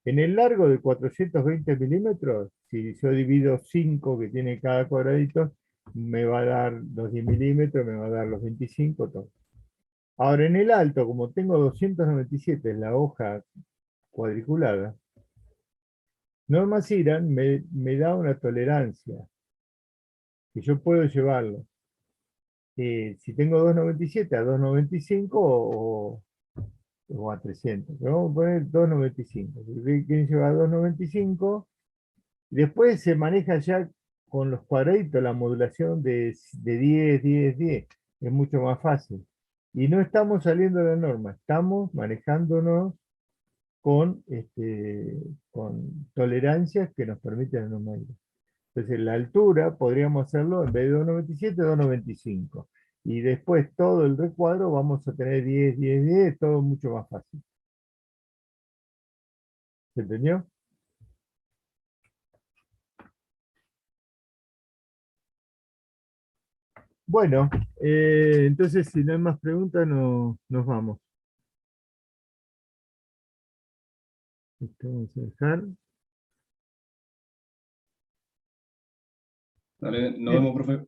Speaker 1: En el largo de 420 milímetros, si yo divido 5 que tiene cada cuadradito, me va a dar los 10 milímetros, me va a dar los 25, todo. Ahora en el alto, como tengo 297 en la hoja cuadriculada, Norma Siran me da una tolerancia, que yo puedo llevarlo. Si tengo 297 a 295 o a 300. Pero vamos a poner 295. Si quieren llevar a 295, después se maneja ya con los cuadraditos la modulación de 10, 10, 10. Es mucho más fácil. Y no estamos saliendo de la norma, estamos manejándonos con tolerancias que nos permiten la normalidad. Entonces, la altura podríamos hacerlo en vez de 297, 295. Y después todo el recuadro vamos a tener 10, 10, 10, todo mucho más fácil. ¿Se entendió? Bueno, entonces si no hay más preguntas, nos vamos. Esto vamos a dejar.
Speaker 3: Dale, nos
Speaker 1: Bien.
Speaker 3: vemos, profe.